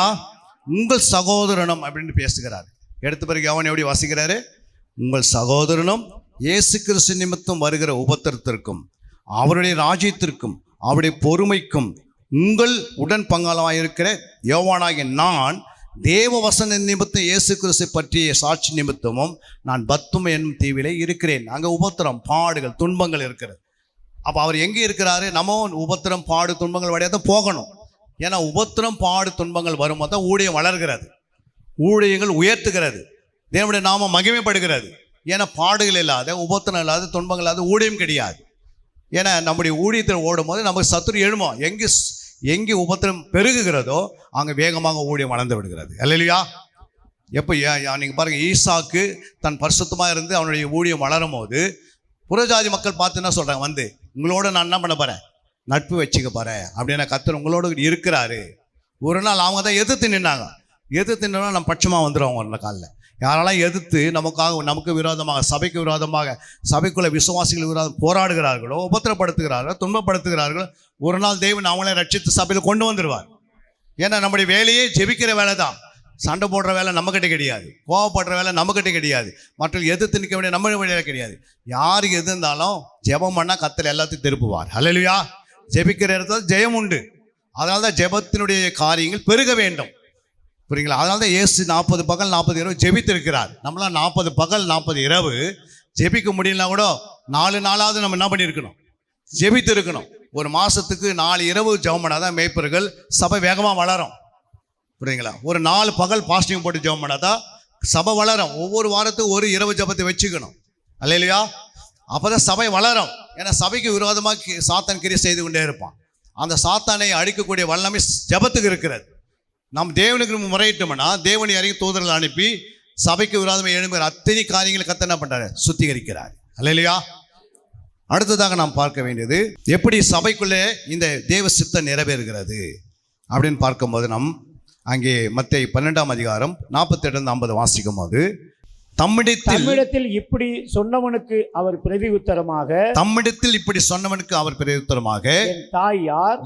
உங்கள் சகோதரனும் அப்படின்னு பேசுகிறார். எடுத்த பிறகு யோவான் எப்படி வாசிக்கிறாரு? உங்கள் சகோதரனும் இயேசு கிறிஸ்து நிமித்தம் வருகிற உபத்திரத்திற்கும் அவருடைய ராஜ்யத்திற்கும் அவருடைய பொறுமைக்கும் உங்கள் உடன் பங்காளமாக இருக்கிற யோவானாகிய நான் தேவ வசன நிமித்தம் இயேசு கிறிஸ்து பற்றிய சாட்சி நிமித்தமும் நான் பத்மி என்னும் தீவிலே இருக்கிறேன். அங்கே உபத்திரம், பாடுகள், துன்பங்கள் இருக்கிறது. அப்போ அவர் எங்கே இருக்கிறாரு? நம்ம உபத்திரம், பாடு, துன்பங்கள் வழியாக தான் போகணும். ஏன்னா உபத்திரம், பாடு, துன்பங்கள் வரும்போது தான் ஊழியம் வளர்கிறது, ஊழியங்கள் உயர்த்துகிறது, தேவனுடைய நாமம் மகிமைப்படுகிறது. ஏன்னா பாடுகள் இல்லாத, உபத்திரம் இல்லாத, துன்பங்கள் இல்லாத ஊழியம் கிடையாது. ஏன்னா நம்முடைய ஊழியத்தில் ஓடும் போது நமக்கு சத்துரு எழுமோ, எங்கே உபத்திரம் பெருகுகிறதோ அங்கே வேகமாக ஊழியம் வளர்ந்து விடுகிறது. அல்லேலூயா. எப்போ நீங்கள் பாருங்கள், ஈசாக்கு தன் பரிசுத்தமாக இருந்து அவனுடைய ஊழியம் வளரும் போது புறஜாதி மக்கள் பார்த்து என்ன சொல்கிறாங்க? வந்து உங்களோட நான் என்ன பண்ண போகிறேன்? நட்பு வச்சுக்க போகிறேன் அப்படின்னா கர்த்தர் உங்களோட இருக்கிறாரு. ஒரு நாள் அவங்க தான் எதிர்த்து நின்னாங்க. எதிர்த்து நின்னா நம்ம பட்சமாக வந்துடுவோம். ஒரு காலில் யாரெல்லாம் எதிர்த்து நமக்கு விரோதமாக, சபைக்கு விரோதமாக, சபைக்குள்ள விசுவாசிகள் விரோதம் போராடுகிறார்களோ, உபத்திரப்படுத்துகிறார்களோ, துன்பப்படுத்துகிறார்களோ, ஒரு நாள் தேவன் அவங்களே ரட்சித்து சபையில் கொண்டு வந்துடுவார். ஏன்னா நம்முடைய வேலையே ஜெபிக்கிற வேலை தான். சண்டை போடுற வேலை நம்மக்கிட்ட கிடையாது, கோவப்படுற வேலை நம்மக்கிட்ட கிடையாது, மற்றவர்கள் எதிர்த்து நிற்க வேண்டிய நம்ம வேலையில கிடையாது. யாருக்கு எது இருந்தாலும் ஜெபம் பண்ணால் கர்த்தர் எல்லாத்தையும் திருப்புவார். அல்லேலூயா. ஜெபிக்கிற இடத்துல ஜெயம் உண்டு. அதனால தான் ஜெபத்தினுடைய காரியங்கள் பெருக வேண்டும். புரியுங்களா? அதனால தான் இயேசு 40 பகல் 40 இரவு ஜெபித்திருக்கிறார். நம்மளாம் 40 பகல் 40 இரவு ஜெபிக்க முடியலனா கூட 4 நாளாவது நம்ம என்ன பண்ணியிருக்கணும்? ஜெபித்து இருக்கணும். ஒரு மாதத்துக்கு 4 இரவு ஜெபம் பண்ணாதான் மேய்ப்பர்கள் சபை வேகமாக வளரும். புரியுங்களா? ஒரு 4 பகல் பாஸ்டிங் போட்டு ஜெபம் பண்ணாதான் சபை வளரும். ஒவ்வொரு வாரத்துக்கு ஒரு இரவு ஜெபத்தை வச்சுக்கணும். அல்லேலூயா. அப்போ தான் சபை வளரும். ஏன்னா சபைக்கு விரோதமாக சாத்தான் கிரியை செய்து கொண்டே இருப்பான். அந்த சாத்தானை அழிக்கக்கூடிய வல்லமை ஜெபத்துக்கு இருக்கிறது. நாம் தேவனுக்கு முறையிட்டோம்னா தேவனை இறங்கி தூதர்கள் அனுப்பி சபைக்கு விரோதமாக எழும்புகிற அத்தனை காரியங்களை கர்த்தர் என்ன பண்றாரு? சுத்திகரிக்கிறார். அல்லேலூயா. அடுத்ததாக நாம் பார்க்க வேண்டியது எப்படி சபைக்குள்ளே இந்த தேவ சித்தம் நிறைவேறுகிறது அப்படின்னு பார்க்கும்போது அங்கே மத்தேயு 12ஆம் அதிகாரம் 48-50 வாசிக்கும் போது தம்மிடத்தில் இப்படி சொன்னவனுக்கு அவர் பிரதி உத்தரமாக, தம்மிடத்தில் இப்படி சொன்னவனுக்கு அவர் பிரதி உத்தரமாக,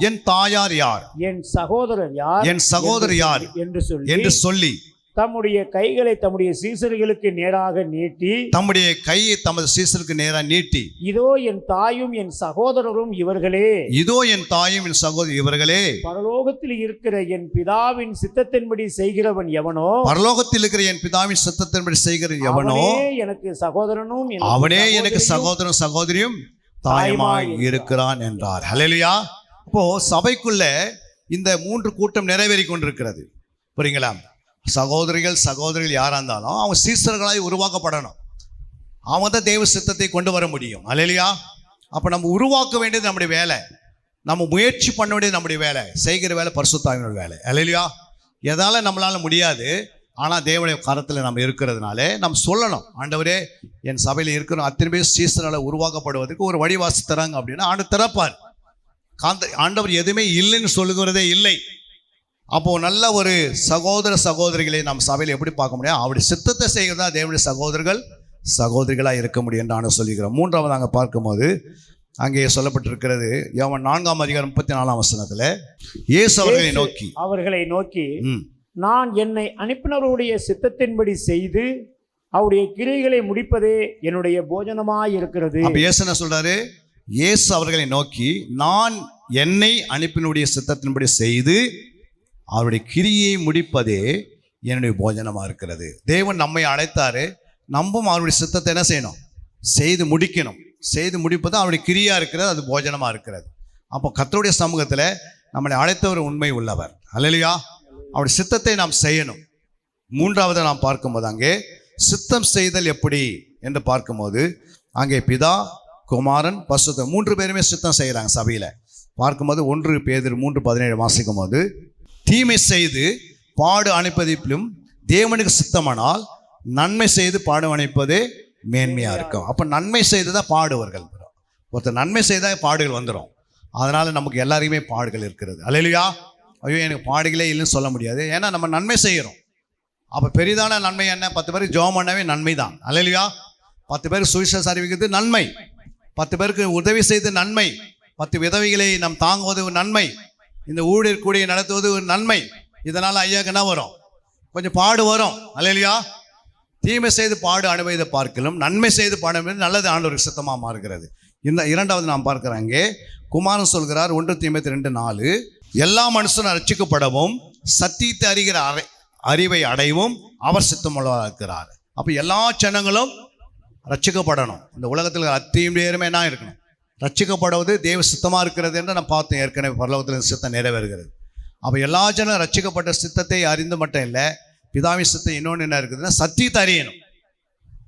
என் தாயார் யார், என் சகோதரர் யார் என்று சொல்லி தம்முடைய கைகளை தம்முடைய சீசர்களுக்கு நேராக நீட்டி, தம்முடைய கையை தமது சீசருக்கு நேராக நீட்டி, இதோ என் தாயும் என் சகோதரரும் இவர்களே, இதோ என் தாயும் என் சகோதரி இவர்களே, பரலோகத்தில் இருக்கிற என் பிதாவின் சித்தத்தின்படி செய்கிறவன் எவனோ, பரலோகத்தில் இருக்கிற என் பிதாவின் சித்தத்தின்படி செய்கிறவன் எவனோ எனக்கு சகோதரனும் அவனே எனக்கு சகோதரன் சகோதரியும் தாயுமாய் இருக்கிறான் என்றார். அல்லேலூயா. அப்போ சபைக்குள்ள இந்த 3 கூட்டம் நிறைவேறி கொண்டிருக்கிறது. புரியுங்களா? சகோதரிகள் யாரா இருந்தாலும் அவங்க சீசர்களாய் உருவாக்கப்படணும். அவங்க தான் தேவ சித்தத்தை கொண்டு வர முடியும். அல்லேலூயா. அப்போ நம்ம உருவாக்க வேண்டியது நம்முடைய வேலை, நம்ம முயற்சி பண்ண வேண்டியது நம்முடைய வேலை, செய்கிற வேலை பரிசுத்த ஆவியினுடைய வேலை. அல்லேலூயா. எதால நம்மளால முடியாது, ஆனால் தேவனுடைய கரத்தில் நம்ம இருக்கிறதுனால நம்ம சொல்லணும், ஆண்டவரே என் சபையில் இருக்கிற அத்தனை பேர் சீசனால் உருவாக்கப்படுவதற்கு ஒரு வழிவாசி தராங்க அப்படின்னா ஆண்டு திறப்பார். ஆண்டவர் எதுவுமே இல்லைன்னு சொல்லுகிறதே இல்லை. அப்போ நல்ல ஒரு சகோதரிகளை நம்ம சபையில் எப்படி பார்க்க முடியும்? அவருடைய சித்தத்தை செய்கிறதா தேவனுடைய சகோதரிகளாக இருக்க முடியும் என்று நான் சொல்லிக்கிறோம். 3வது அங்கே பார்க்கும்போது அங்கே சொல்லப்பட்டிருக்கிறது யோவான் 4ஆம் அதிகாரம் 34ஆம் வசனத்தில் இயேசு அவர்களை நோக்கி நான் என்னை அனுப்பினவருடைய சித்தத்தின்படி செய்து அவருடைய கிரியைகளை முடிப்பதே என்னுடைய போஜனமாய் இருக்கிறது. அப்ப இயேசு என்ன சொல்றாரு? இயேசு அவர்களை நோக்கி நான் என்னை அனுப்பினுடைய சித்தத்தின்படி செய்து அவருடைய கிரியை முடிப்பதே என்னுடைய போஜனமாக இருக்கிறது. தேவன் நம்மை அழைத்தாரு, நம்பும் அவருடைய சித்தத்தை என்ன செய்யணும்? செய்து முடிக்கணும். செய்து முடிப்பது அவருடைய கிரியா இருக்கிறது, அது போஜனமாக இருக்கிறது. அப்போ கர்த்தருடைய சமூகத்தில் நம்மளை அழைத்தவர் உண்மை உள்ளவர். அல்லேலூயா. அவருடைய சித்தத்தை நாம் செய்யணும். மூன்றாவது நாம் பார்க்கும்போது அங்கே சித்தம் செய்தல் எப்படி என்று பார்க்கும்போது அங்கே பிதா, குமாரன், பரிசுத்த 3 பேருமே சித்தம் செய்கிறாங்க சபையில். பார்க்கும்போது 1 பேதுரு 3:17 வாசிக்கும் போது, தீமை செய்து பாடு அணைப்பதிலும் தேவனுக்கு சித்தமானால் நன்மை செய்து பாடு அணைப்பதே மேன்மையாக இருக்கும். அப்போ நன்மை செய்து தான் பாடுவார்கள். ஒருத்தர் நன்மை செய்தால் பாடுகள் வந்துடும். அதனால் நமக்கு எல்லாருக்குமே பாடுகள் இருக்கிறது. அல்லேலூயா. ஐயோ எனக்கு பாடுகளே இல்லைன்னு சொல்ல முடியாது. ஏன்னா நம்ம நன்மை செய்கிறோம். அப்போ பெரிதான நன்மை என்ன? 10 பேருக்கு ஜெபம் பண்ணவே நன்மை தான். அல்லேலூயா. 10 பேருக்கு சுவிசேஷம் அறிவிக்கிறது நன்மை, 10 பேருக்கு உதவி செய்து நன்மை, 10 விதவைகளை நாம் தாங்குவது ஒரு நன்மை, இந்த ஊழியர் கூடிய நடத்துவது ஒரு நன்மை. இதனால் ஐயாவுக்கு என்ன வரும்? கொஞ்சம் பாடு வரும். அல்லேலூயா. தீமை செய்து பாடு அனுபவித்தை பார்க்கலும் நன்மை செய்து பாடு அனுபவித்து நல்லது ஆண்டவருக்கு சித்தமாக மாறுகிறது. இந்த இரண்டாவது நாம் பார்க்குறாங்க. குமாரன் சொல்கிறார் 1 தீமோத்தேயு 2:4, எல்லா மனுஷனும் ரட்சிக்கப்படவும் சத்தியத்தை அறிகிற அறிவை அடையவும் அவர் சித்தமுள்ளவராக இருக்கிறார். அப்போ எல்லா ஜனங்களும் ரட்சிக்கப்படணும். இந்த உலகத்தில் அத்தியும் பேருமே என்ன இருக்கணும்? ரட்சிக்கப்படுவது தேவ சித்தமாக இருக்கிறது என்று நான் பார்த்தேன். ஏற்கனவே பரலோகத்தில் சித்தம் நிறைவேறுகிறது. அப்போ எல்லா ஜனம் ரட்சிக்கப்பட்ட சித்தத்தை அறிந்து மட்டும் இல்லை, பிதாவின் சித்தம் இன்னொன்று என்ன இருக்குதுன்னா சத்தியத்தை அறியணும்.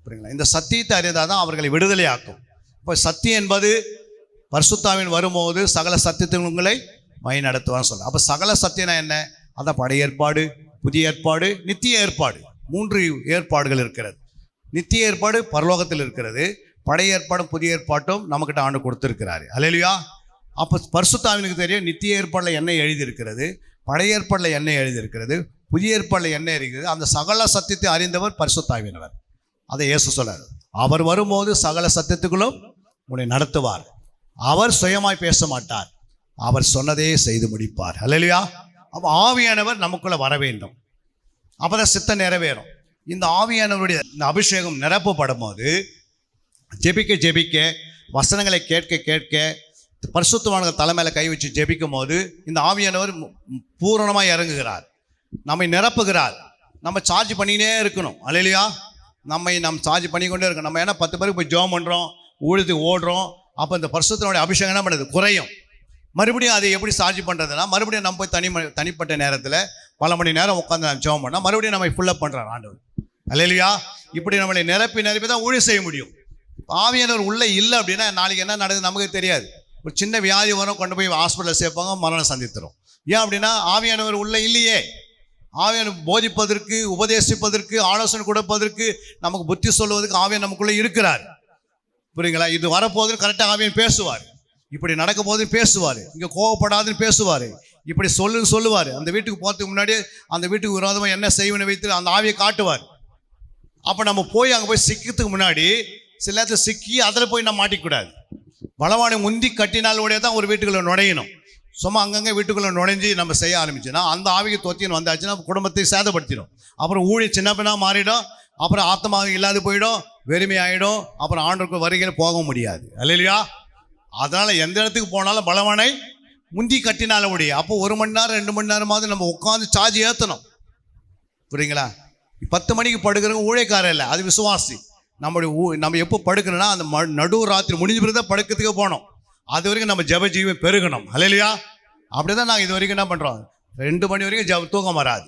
புரியுங்களா? இந்த சத்தியத்தை அறிந்தால் தான் அவர்களை விடுதலை ஆக்கும். இப்போ சத்தியம் என்பது பரிசுத்தாவின் வரும்போது சகல சத்தியத்தின் உங்களை வழி நடத்துவான்னு சொல்ல. அப்போ சகல சத்தியம்னா என்ன? அதான் பழைய ஏற்பாடு, புதிய ஏற்பாடு, நித்திய ஏற்பாடு. 3 ஏற்பாடுகள் இருக்கிறது. நித்திய ஏற்பாடு பரலோகத்தில் இருக்கிறது, பழைய ஏற்பாடும் புதிய ஏற்பாட்டும் நம்மக்கிட்ட ஆண்டு கொடுத்துருக்கிறாரு. அல்லேலூயா. அப்போ பரிசுத்தாவினுக்கு தெரியும் நித்திய ஏற்பாடில் என்ன எழுதியிருக்கிறது, பழைய ஏற்பாடில் என்ன எழுதியிருக்கிறது, புதிய ஏற்பாடில் என்ன இருக்கிறது. அந்த சகல சத்தியத்தை அறிந்தவர் பரிசுத்தாவினவர். அதை இயேசு சொல்றார். அவர் வரும்போது சகல சத்தியத்துக்குள்ளும் உன்னை நடத்துவார். அவர் சுயமாய் பேச மாட்டார், அவர் சொன்னதே செய்து முடிப்பார். அல்லேலூயா. அப்போ ஆவியானவர் நமக்குள்ள வர வேண்டும். அப்போதான் சித்தம் நிறைவேறும். இந்த ஆவியானவருடைய இந்த அபிஷேகம் நிரப்பப்படும் போது ஜெபிக்க ஜெபிக்க, வசனங்களை கேட்க கேட்க, பரிசுத்தவான்கள் தலைமையில கை வச்சு ஜெபிக்கும் போது இந்த ஆவியானவர் பூரணமாக இறங்குகிறார், நம்மை நிரப்புகிறார். நம்ம சார்ஜ் பண்ணினே இருக்கணும். அல்லேலூயா. நம்ம சார்ஜ் பண்ணிக்கொண்டே இருக்கணும். நம்ம ஏன்னா 10 பேருக்கு போய் ஜெபம் பண்ணுறோம், ஊழியத்துக்கு ஓடுறோம். அப்போ இந்த பரிசுத்தனுடைய அபிஷேகம் என்ன பண்ணுது? குறையும். மறுபடியும் அதை எப்படி சார்ஜ் பண்ணுறதுனா, மறுபடியும் நம்ம போய் தனிப்பட்ட நேரத்தில் பல மணி நேரம் உட்காந்து ஜெபம் பண்ணால் மறுபடியும் நம்ம ஃபுல்லப் பண்ணுறான் ஆண்டவர். அல்லேலூயா. இப்படி நம்மளை நிரப்பி தான் ஊழியம் செய்ய முடியும். ஆவியானவர் உள்ளே இல்லை அப்படின்னா நாளைக்கு என்ன நடக்குது நமக்கு தெரியாது. ஒரு சின்ன வியாதி வரும், கொண்டு போய் ஹாஸ்பிட்டலில் சேர்ப்பாங்க, மரணம் சந்தித்துரும். ஏன் அப்படின்னா ஆவியானவர் உள்ளே இல்லையே. ஆவியானவர் போதிப்பதற்கு, உபதேசிப்பதற்கு, ஆலோசனை கொடுப்பதற்கு, நமக்கு புத்தி சொல்லுவதற்கு ஆவியான் நமக்குள்ளே இருக்கிறார். புரியுங்களா? இது வரப்போகுதுன்னு கரெக்டாக ஆவியான் பேசுவார். இப்படி நடக்க போகுதுன்னு பேசுவார். இங்கே கோவப்படாதுன்னு பேசுவார். இப்படி சொல்லுவார். அந்த வீட்டுக்கு போகிறதுக்கு முன்னாடி அந்த வீட்டுக்கு விரோதமாக என்ன செய்வனை வைத்து அந்த ஆவியை காட்டுவார். அப்போ நம்ம போய் அங்கே போய் சிக்கிறதுக்கு முன்னாடி சில நேரத்தில் சிக்கி அதில் போய் நம்ம மாட்டிக்கூடாது. பலவானை முந்தி கட்டினாலோடைய தான் ஒரு வீட்டுக்குள்ளே நுழையணும். சும்மா அங்கங்கே வீட்டுக்குள்ளே நுழைஞ்சி நம்ம செய்ய ஆரம்பிச்சோன்னா அந்த ஆவிக்கு தொத்தின்னு வந்தாச்சுன்னா குடும்பத்தை சேதப்படுத்திடும். அப்புறம் ஊழிய சின்ன பின்னா மாறிடும். அப்புறம் ஆத்மாவும் இல்லாது போயிடும், வெறுமையாயிடும். அப்புறம் ஆண்டவருக்கு வருகையில் போக முடியாது. அல்லேலூயா. அதனால் எந்த இடத்துக்கு போனாலும் பலவானை முந்தி கட்டினால முடியும். அப்போ 1 மணி நேரம் 2 மணி நேரமாவது நம்ம உட்காந்து சார்ஜ் ஏற்றணும். புரியுங்களா? 10 மணிக்கு படுக்கிறவங்க ஊழியக்காரர் இல்லை, அது விசுவாசி. நம்ம எப்போ படுக்கணும்னா அந்த நடு ராத்திரி முடிஞ்ச பிறகு தான் படுக்கிறதுக்கு போனோம். அது வரைக்கும் நம்ம ஜெப ஜீவன் பெருகணும். அல்லேலூயா. அப்படி தான் நாங்கள் இது வரைக்கும் என்ன பண்ணுறோம், 2 மணி வரைக்கும் தூக்கம் வராது.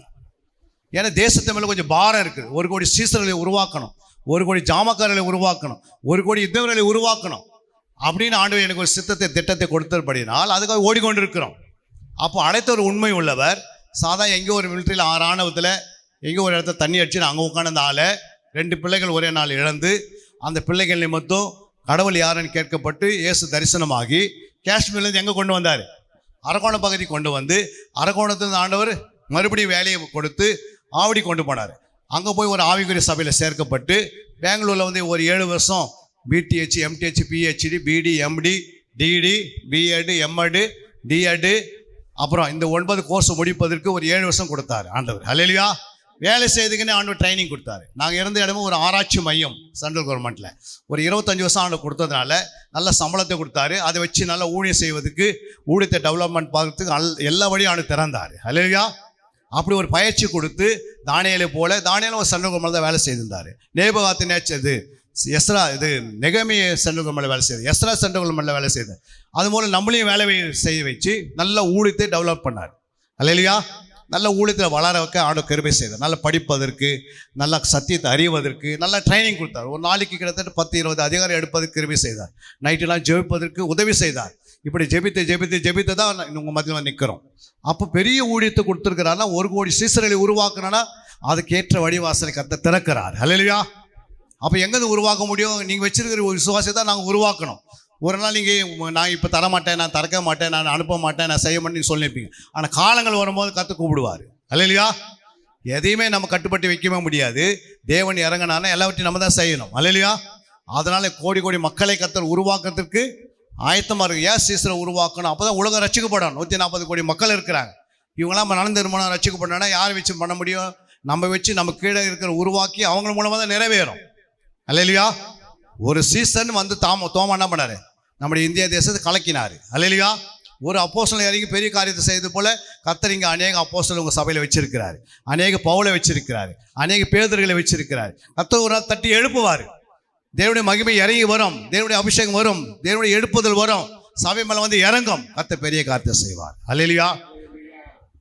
ஏன்னா தேசத்து மேலே கொஞ்சம் பாரம் இருக்குது. 1 கோடி சீசர்களை உருவாக்கணும், 1 கோடி ஜாமக்காரர்களை உருவாக்கணும், 1 கோடி யுத்தவர்களை உருவாக்கணும் அப்படின்னு ஆண்டவர் எனக்கு ஒரு திட்டத்தை கொடுத்தபடினால் அதுக்காக ஓடிக்கொண்டிருக்கிறோம். அப்போ அழைத்தவர் உண்மை உள்ளவர். சாதா எங்கேயோ ஒரு மிலிட்ரியில் 6 ஆணவத்தில் எங்கேயோ ஒரு இடத்துல தண்ணி அடிச்சுன்னு அங்கே உட்காந்து 2 பிள்ளைகள் ஒரே நாள் இழந்து, அந்த பிள்ளைகள் நிமித்தம் கடவுள் யாருன்னு கேட்கப்பட்டு இயேசு தரிசனமாகி காஷ்மீர்லேருந்து எங்கே கொண்டு வந்தார்? அரக்கோணம் பகுதி கொண்டு வந்து, அரக்கோணத்துலேருந்து ஆண்டவர் மறுபடியும் வேலையை கொடுத்து ஆவடி கொண்டு போனார். அங்கே போய் ஒரு ஆவிக்குரிய சபையில் சேர்க்கப்பட்டு பெங்களூரில் வந்து ஒரு 7 வருஷம் BTh, MTh, PhD, BD, MD, DD, BEd, MEd, DEd, அப்புறம் இந்த 9 கோர்ஸ் முடிப்பதற்கு ஒரு 7 வருஷம் கொடுத்தாரு ஆண்டவர். அல்லேலூயா. வேலை செய்துக்குன்னு ஆண்டவர் ட்ரைனிங் கொடுத்தாரு. நாங்கள் இருந்த இடமும் ஒரு ஆராய்ச்சி மையம் சென்ட்ரல் கவர்மெண்ட்டில் ஒரு 25 வருஷம் ஆண்டு கொடுத்ததுனால நல்ல சம்பளத்தை கொடுத்தாரு. அதை வச்சு நல்லா ஊழியம் செய்வதற்கு, ஊழியத்தை டெவலப்மெண்ட் பார்க்கறதுக்கு எல்லா வழியும் ஆண்டு திறந்தார். அல்லேலூயா. அப்படி ஒரு பயிற்சி கொடுத்து தானியேலை போல, தானியேலும் ஒரு சென்ட்ரல் கவர்மெண்ட் தான் வேலை செய்திருந்தார். நேபுகாத்நேச்சர் எஸ்ரா இது நெகமிய சென்டர்கள் மேலே வேலை செய்யுது, எஸ்ரா சென்டர்கள் மேலே வேலை செய்யுது. அது மூலம் நம்மளையும் வேலை செய்ய வச்சு நல்ல ஊழியத்தை டெவலப் பண்ணார். அல்லேலூயா. நல்ல ஊழியத்தில் வளர வைக்க ஆண்டவர் கிருபை செய்தார். நல்லா படிப்பதற்கு, நல்ல சத்தியத்தை அறிவதற்கு நல்ல ட்ரைனிங் கொடுத்தார். ஒரு நாளைக்கு கிட்டத்தட்ட 10-20 அதிகாரம் எடுப்பதற்கு கிருபை செய்தார். நைட்டெல்லாம் ஜெபிப்பதற்கு உதவி செய்தார். இப்படி ஜெபித்து தான் உங்கள் மத்தியில் நிற்கிறோம். அப்போ பெரிய ஊழியத்தை கொடுத்துருக்கிறாருன்னா, 1 கோடி சீசர்களை உருவாக்கணும்னா அதுக்கேற்ற வழிவாசலை கர்த்தர் திறக்கிறார். அல்லேலூயா. அப்போ எங்கேருந்து உருவாக்க முடியும்? நீங்கள் வச்சிருக்கிற ஒரு விசுவாசத்தை தான் நாங்கள் உருவாக்கணும். ஒரு நாள் நீங்கள் நான் இப்போ தரமாட்டேன், நான் திறக்க மாட்டேன், நான் அனுப்ப மாட்டேன், நான் செய்ய மாட்டேன்னு சொல்லியிருப்பீங்க. ஆனால் காலங்கள் வரும்போது கர்த்தர் கூப்பிடுவார். அல்லேலூயா. எதையுமே நம்ம கட்டுப்பட்டு வைக்கவே முடியாது. தேவன் இறங்கினானா எல்லாவற்றையும் நம்ம தான் செய்யணும். அல்லேலூயா. அதனால் கோடி கோடி மக்களை கர்த்தர் உருவாக்குறதுக்கு ஆயத்தமாக இருக்கு. ஏன் சீசரை உருவாக்கணும்? அப்போ தான் உலகம் ரட்சிக்கப்படணும். 140 கோடி மக்கள் இருக்கிறாங்க. இவங்களாம் நடந்து திருமணம் ரட்சிக்கப்படணும்னா யார் வச்சு பண்ண முடியும்? நம்ம வச்சு நம்ம கீழே இருக்கிற உருவாக்கி அவங்க மூலமாக தான் நிறைவேறும். அல்லேலூயா. ஒரு சீசன் வந்து தோமா என்ன பண்ணாரு? நம்முடைய இந்திய தேசத்தை கலக்கினார். அல்லேலூயா. ஒரு அப்போஸ்தலன் இறங்கி பெரிய காரியத்தை செய்தது போல கர்த்தர் இங்கே அநேக அப்போஸ்தலர் உங்கள் சபையில் வச்சிருக்கிறாரு, அநேக பவுலை வச்சிருக்கிறாரு, அநேக பேதர்களை வச்சிருக்கிறாரு. கர்த்தர் ஒரு நாள் தட்டி எழுப்புவார். தேவனுடைய மகிமை இறங்கி வரும், தேவனுடைய அபிஷேகம் வரும், தேவனுடைய எழுப்புதல் வரும், சபை மேலே வந்து இறங்கும், கர்த்தர் பெரிய காரியத்தை செய்வார். அல்லேலூயா.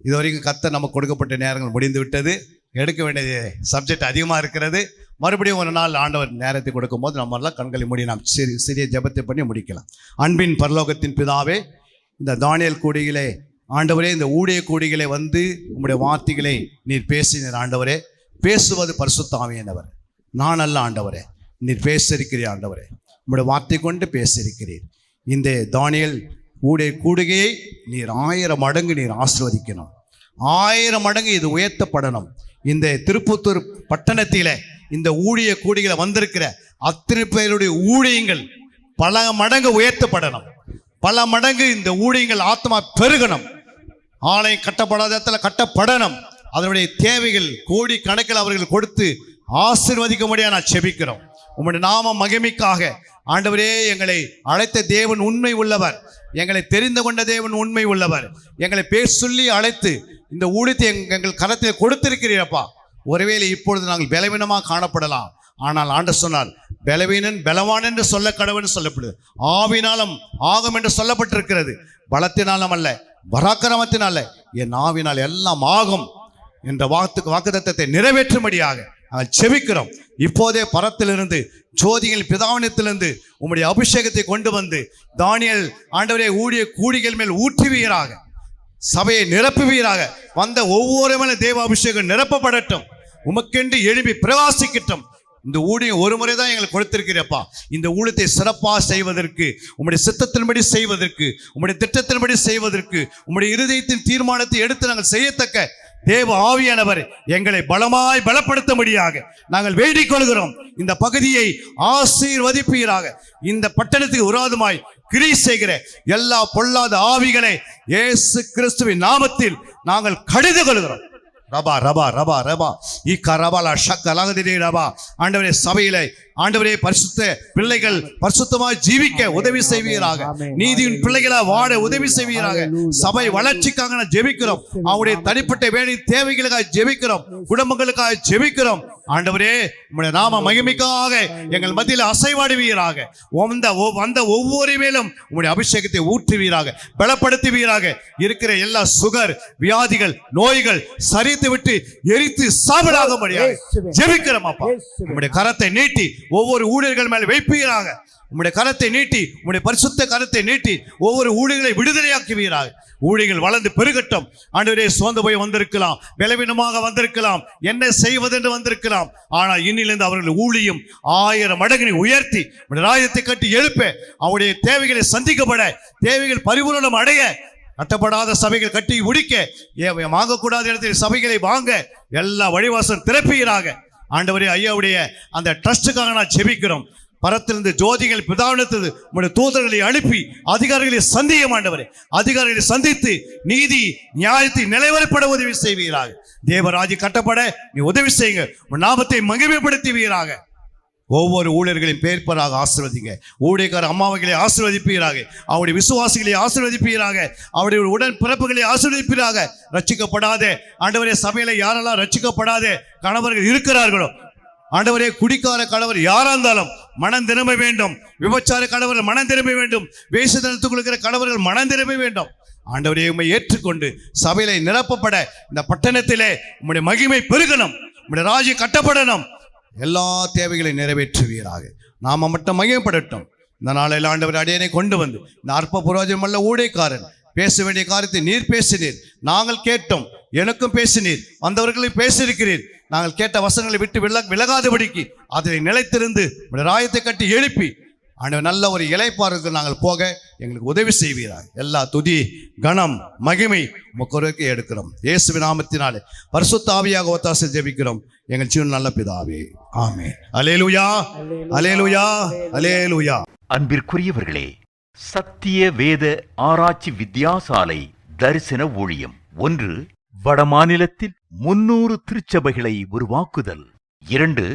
இது வரைக்கும் கர்த்தர் நமக்கு கொடுக்கப்பட்ட நேரங்கள் முடிந்து விட்டது. எடுக்க வேண்டிய சப்ஜெக்ட் அதிகமாக இருக்கிறது. மறுபடியும் ஒரு நாள் ஆண்டவர் நேரத்தை கொடுக்கும்போது நம்மளாம் கண்களை மூடி நாம் சிறிய ஜெபத்தை பண்ணி முடிக்கலாம். அன்பின் பரலோகத்தின் பிதாவே, இந்த தானியேல் கூடிகளே ஆண்டவரே, இந்த ஊழிய கூடிகளை வந்து உம்முடைய வார்த்தைகளை நீர் பேசினீர். ஆண்டவரே, பேசுவது பரிசுத்த ஆவியானவர், நான் அல்ல ஆண்டவரே, நீர் பேசியிருக்கிறீர். ஆண்டவரே, உம்முடைய வார்த்தை கொண்டு பேசியிருக்கிறீர். இந்த தானியேல் ஊழிய கூடுகையை நீர் 1000 மடங்கு நீர் ஆசீர்வதிக்கணும். 1000 மடங்கு இது உயர்த்தப்படணும். இந்த திருப்புத்தூர் பட்டணத்தில இந்த ஊழிய கூடிகளை வந்திருக்கிற அத்தனை பேருடைய ஊழியங்கள் பல மடங்கு உயர்த்தப்படணும். பல மடங்கு இந்த ஊழியங்கள் ஆத்மா பெருகணும். ஆலயம் கட்டப்படாத இடத்துல கட்டப்படணும். அதனுடைய தேவைகள் கோடி கணக்கில் அவர்கள் கொடுத்து ஆசீர்வதிக்க முடியாது. நான் செபிக்கிறோம். உம்முடைய நாம மகிமைக்காக ஆண்டவரே, எங்களை அழைத்த தேவன் உண்மை உள்ளவர், எங்களை தெரிந்து கொண்ட தேவன் உண்மை உள்ளவர். எங்களை பேர் சொல்லி அழைத்து இந்த ஊழியத்தை எங்கள் கரத்தில் கொடுத்திருக்கிறீரப்பா. ஒருவேளை இப்பொழுது நாங்கள் பலவீனமாக காணப்படலாம். ஆனால் ஆண்டவர் சொன்னார், பலவீனன் பலவான் என்று சொல்ல கடவுள் சொல்லப்படுது, ஆவினாலும் ஆகும் என்று சொல்லப்பட்டிருக்கிறது. பலத்தினாலும் அல்ல, பராக்கிரமத்தினால, என் ஆவினால் எல்லாம் ஆகும் என்ற வாக்குத்தத்தத்தை நிறைவேற்றும்படியாக நாங்கள் செபிக்கிறோம். இப்போதே பரத்திலிருந்து ஜோதிகள் பிதாவினத்திலிருந்து உம்முடைய அபிஷேகத்தை கொண்டு வந்து தானியேல் ஆண்டவரே ஊழிய கூடிகள் மேல் ஊற்றுவீராக, சபையை நிரப்புவீராக. வந்த ஒவ்வொரு மேலும் தேவ அபிஷேகம் நிரப்பப்படட்டும். உமக்கென்று எழுப்பி பிரவாசிக்கட்டும். இந்த ஊழியம் ஒரு முறை தான் எங்களுக்கு கொடுத்திருக்கிறப்பா. இந்த ஊழியத்தை சிறப்பாக செய்வதற்கு, உம்முடைய சித்தத்தின்படி செய்வதற்கு, உம்முடைய திட்டத்தின்படி செய்வதற்கு, உம்முடைய இருதயத்தின் தீர்மானத்தை எடுத்து நாங்கள் செய்யத்தக்க தேவ ஆவியானவர் எங்களை பலமாய் பலப்படுத்தும்படியாக நாங்கள் வேண்டிக் கொள்கிறோம். இந்த பகுதியை ஆசீர்வதிப்பீராக. இந்த பட்டணத்துக்கு விரோதமாய் கிரியை செய்கிற எல்லா பொல்லாத ஆவிகளை இயேசு கிறிஸ்துவின் நாமத்தில் நாங்கள் கடிந்து கொள்கிறோம். ரபா ரபா ரபா ரபா இக்கரபாலா ஷக்கலகதிரே ரபா. ஆண்டவரே, சபையிலே ஆண்டவரே பரிசுத்த பிள்ளைகள் பரிசுத்தமாய் ஜீவிக்க உதவி செய்வீராக. நீதியின் பிள்ளைகளா வாழ உதவி செய்வீராக. சபை வளர்ச்சிக்காக நான் ஜெபிக்கிறோம். அவருடைய தனிப்பட்ட வேலை தேவைகளுக்காக ஜெபிக்கிறோம். குடும்பங்களுக்காக ஜெபிக்கிறோம். ஆண்டவரே, உம்முடைய நாம மகிமைக்காக எங்கள் மத்தியில் அசைவாடுவீராக. வந்த ஒவ்வொரு மேலும் உம்முடைய அபிஷேகத்தை ஊற்றுவீராக, பலப்படுத்துவீராக. இருக்கிற எல்லா சுகர் வியாதிகள் நோய்கள் சரித்து விட்டு எரித்து சாப்பிடாதபடியாக ஜெபிக்கிறோம். அப்பா, உம்முடைய கரத்தை நீட்டி ஒவ்வொரு ஊழியர்கள் மேல் வைப்பீராக. உம்முடைய கரத்தை நீட்டி, உம்முடைய பரிசுத்த கரத்தை நீட்டி ஒவ்வொரு ஊழியர்களை விடுதலையாக்குவீராக. ஊழியர்கள் வளர்ந்து பெருகட்டும். ஆண்டவரே, சோர்ந்து போய் வந்திருக்கலாம், பலவீனமாக வந்திருக்கலாம், என்ன செய்வதென்று வந்திருக்கலாம். ஆனால் இன்னிலிருந்து அவர்கள் ஊழியம் 1000 மடங்கு உயர்த்தி ராஜ்யத்தை கட்டி எழுப்ப, அவருடைய தேவைகளை சந்திக்கப்பட, தேவைகள் பரிபூரணம் அடைய, கட்டப்படாத சபைகள் கட்டி முடிக்க, வாங்கக்கூடாத இடத்தில் சபைகளை வாங்க எல்லா வழிவாசல் திறப்பீராக. ஆண்டவரே, ஐயாவுடைய அந்த ட்ரஸ்டுக்காக நான் ஜெபிக்கிறோம். பரத்திலிருந்து ஜோதிகள் பிதாவினத்திலிருந்து உங்களுடைய தூதர்களை அனுப்பி அதிகாரிகளை சந்தியும். ஆண்டவரே, அதிகாரிகளை சந்தித்து நீதி நியாயத்தை நிலைவரப்பட உதவி செய்வீராக. தேவராஜ்யம் கட்டப்பட நீ உதவி செய்யுங்க. உன் நாமத்தை மகிமைப்படுத்துவீராக. ஒவ்வொரு ஊழியர்களையும் பேர்ப்பராக ஆசீர்வதிங்க. ஊழியக்கார அம்மாவைகளை ஆசீர்வதிப்பீராக. அவருடைய விசுவாசிகளை ஆசீர்வதிப்பீராக. அவருடைய உடன் பிறப்புகளை ஆசீர்வதிப்பீராக. ரட்சிக்கப்படாத ஆண்டவரே, சபையில யாரெல்லாம் ரட்சிக்கப்படாத கணவர்கள் இருக்கிறார்களோ, ஆண்டவரே, குடிக்கார கணவர் யாரா இருந்தாலும் மனம் திரும்ப வேண்டும். விபச்சார கணவர்கள் மனம் திரும்ப வேண்டும். வேசித்தனத்துக்குள் இருக்கிற கணவர்கள் மனம் திரும்ப வேண்டும். ஆண்டவரே, உம்மை ஏற்றுக்கொண்டு சபையிலே நிரப்பப்பட, இந்த பட்டணத்திலே உம்முடைய மகிமை பெருகணும், உம்முடைய ராஜ்யம் கட்டப்படணும். எல்லா தேவைகளையும் நிறைவேற்றுவீராக. நாம மட்டும் மகிமைப்படட்டும். இந்த நாளில் ஆண்டவர் அடியனை கொண்டு வந்து இந்த அற்ப புரோஜனம் அல்ல ஊழியக்காரன் பேச வேண்டிய காரியத்தை நீர் பேசினீர், நாங்கள் கேட்டோம், எனக்கும் பேசினீர், வந்தவர்களையும் பேசியிருக்கிறீர். நாங்கள் கேட்ட வசனங்களை விட்டு விலகாதபடிக்கு அதில் நிலைத்திருந்து ராயத்தை கட்டி எழுப்பி ஆண்டவர் நல்ல ஒரு இளைப்பாறுக்கு நாங்கள் போக எங்களுக்கு உதவி செய்வீராக. எல்லா துதி கனம் மகிமை உமக்கு எடுக்கிறோம். இயேசுவின் நாமத்தினாலே பரிசுத்த ஆவியாக ஒத்தாசை ஜெபிக்கிறோம் எங்கள் ஜீவன் நல்ல பிதாவே, ஆமென். அல்லேலூயா, அல்லேலூயா, அல்லேலூயா. அன்பிற்குரியவர்களே, சத்திய வேத ஆராய்ச்சி வித்தியாசாலை தரிசன ஊழியம் 1. வடமாநிலத்தில் 300 திருச்சபைகளை உருவாக்குதல். 2.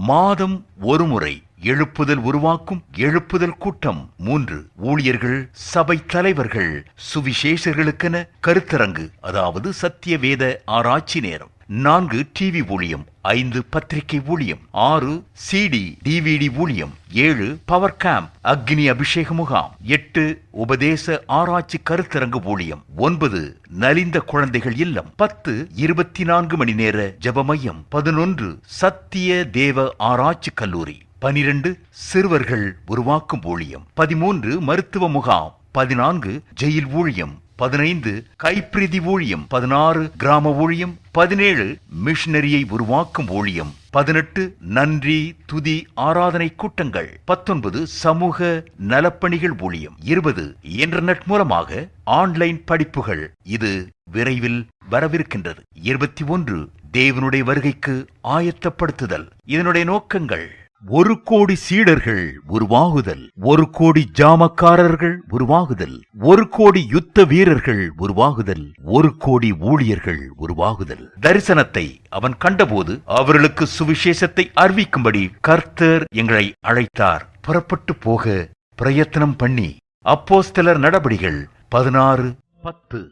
மாதம் ஒருமுறை எழுப்புதல் உருவாக்கும் எழுப்புதல் கூட்டம். 3. ஊழியர்கள், சபை தலைவர்கள், சுவிசேஷர்களுக்கென கருத்தரங்கு, அதாவது சத்திய வேத ஆராய்ச்சி நேரம். 4. டிவி ஊழியம். 5. பத்திரிகை ஊழியம். 6. சிடி டிவிடி ஊழியம். 7. பவர் கேம்ப் அக்னி அபிஷேக முகாம். 8. உபதேச ஆராய்ச்சி கருத்தரங்கு ஊழியம். 9. நலிந்த குழந்தைகள் இல்லம். 10. 24 மணி நேர ஜெப மையம். 11. சத்திய தேவ ஆராய்ச்சி கல்லூரி. 12. சிறுவர்கள் உருவாக்கும் ஊழியம். 13. மருத்துவ முகாம். 14. ஜெயில் ஊழியம். 15. கைப்பிரதி ஊழியம். 16. கிராம ஊழியம். 17. மிஷனரியை உருவாக்கும் ஊழியம். 18. நன்றி துதி ஆராதனை கூட்டங்கள். 19. சமூக நலப்பணிகள் ஊழியம். 20. இன்டர்நெட் மூலமாக ஆன்லைன் படிப்புகள். இது விரைவில் வரவிருக்கின்றது. 21. தேவனுடைய வருகைக்கு ஆயத்தப்படுத்துதல். இதனுடைய நோக்கங்கள்: 1 கோடி சீடர்கள் உருவாகுதல், 1 கோடி ஜாமக்காரர்கள் உருவாகுதல், 1 கோடி யுத்த வீரர்கள் உருவாகுதல், 1 கோடி ஊழியர்கள் உருவாகுதல். தரிசனத்தை அவன் கண்டபோது அவர்களுக்கு சுவிசேஷத்தை அறிவிக்கும்படி கர்த்தர் எங்களை அழைத்தார். புறப்பட்டு போக பிரயத்தனம் பண்ணி. அப்போஸ்தலர் நடபடிகள் 16:10.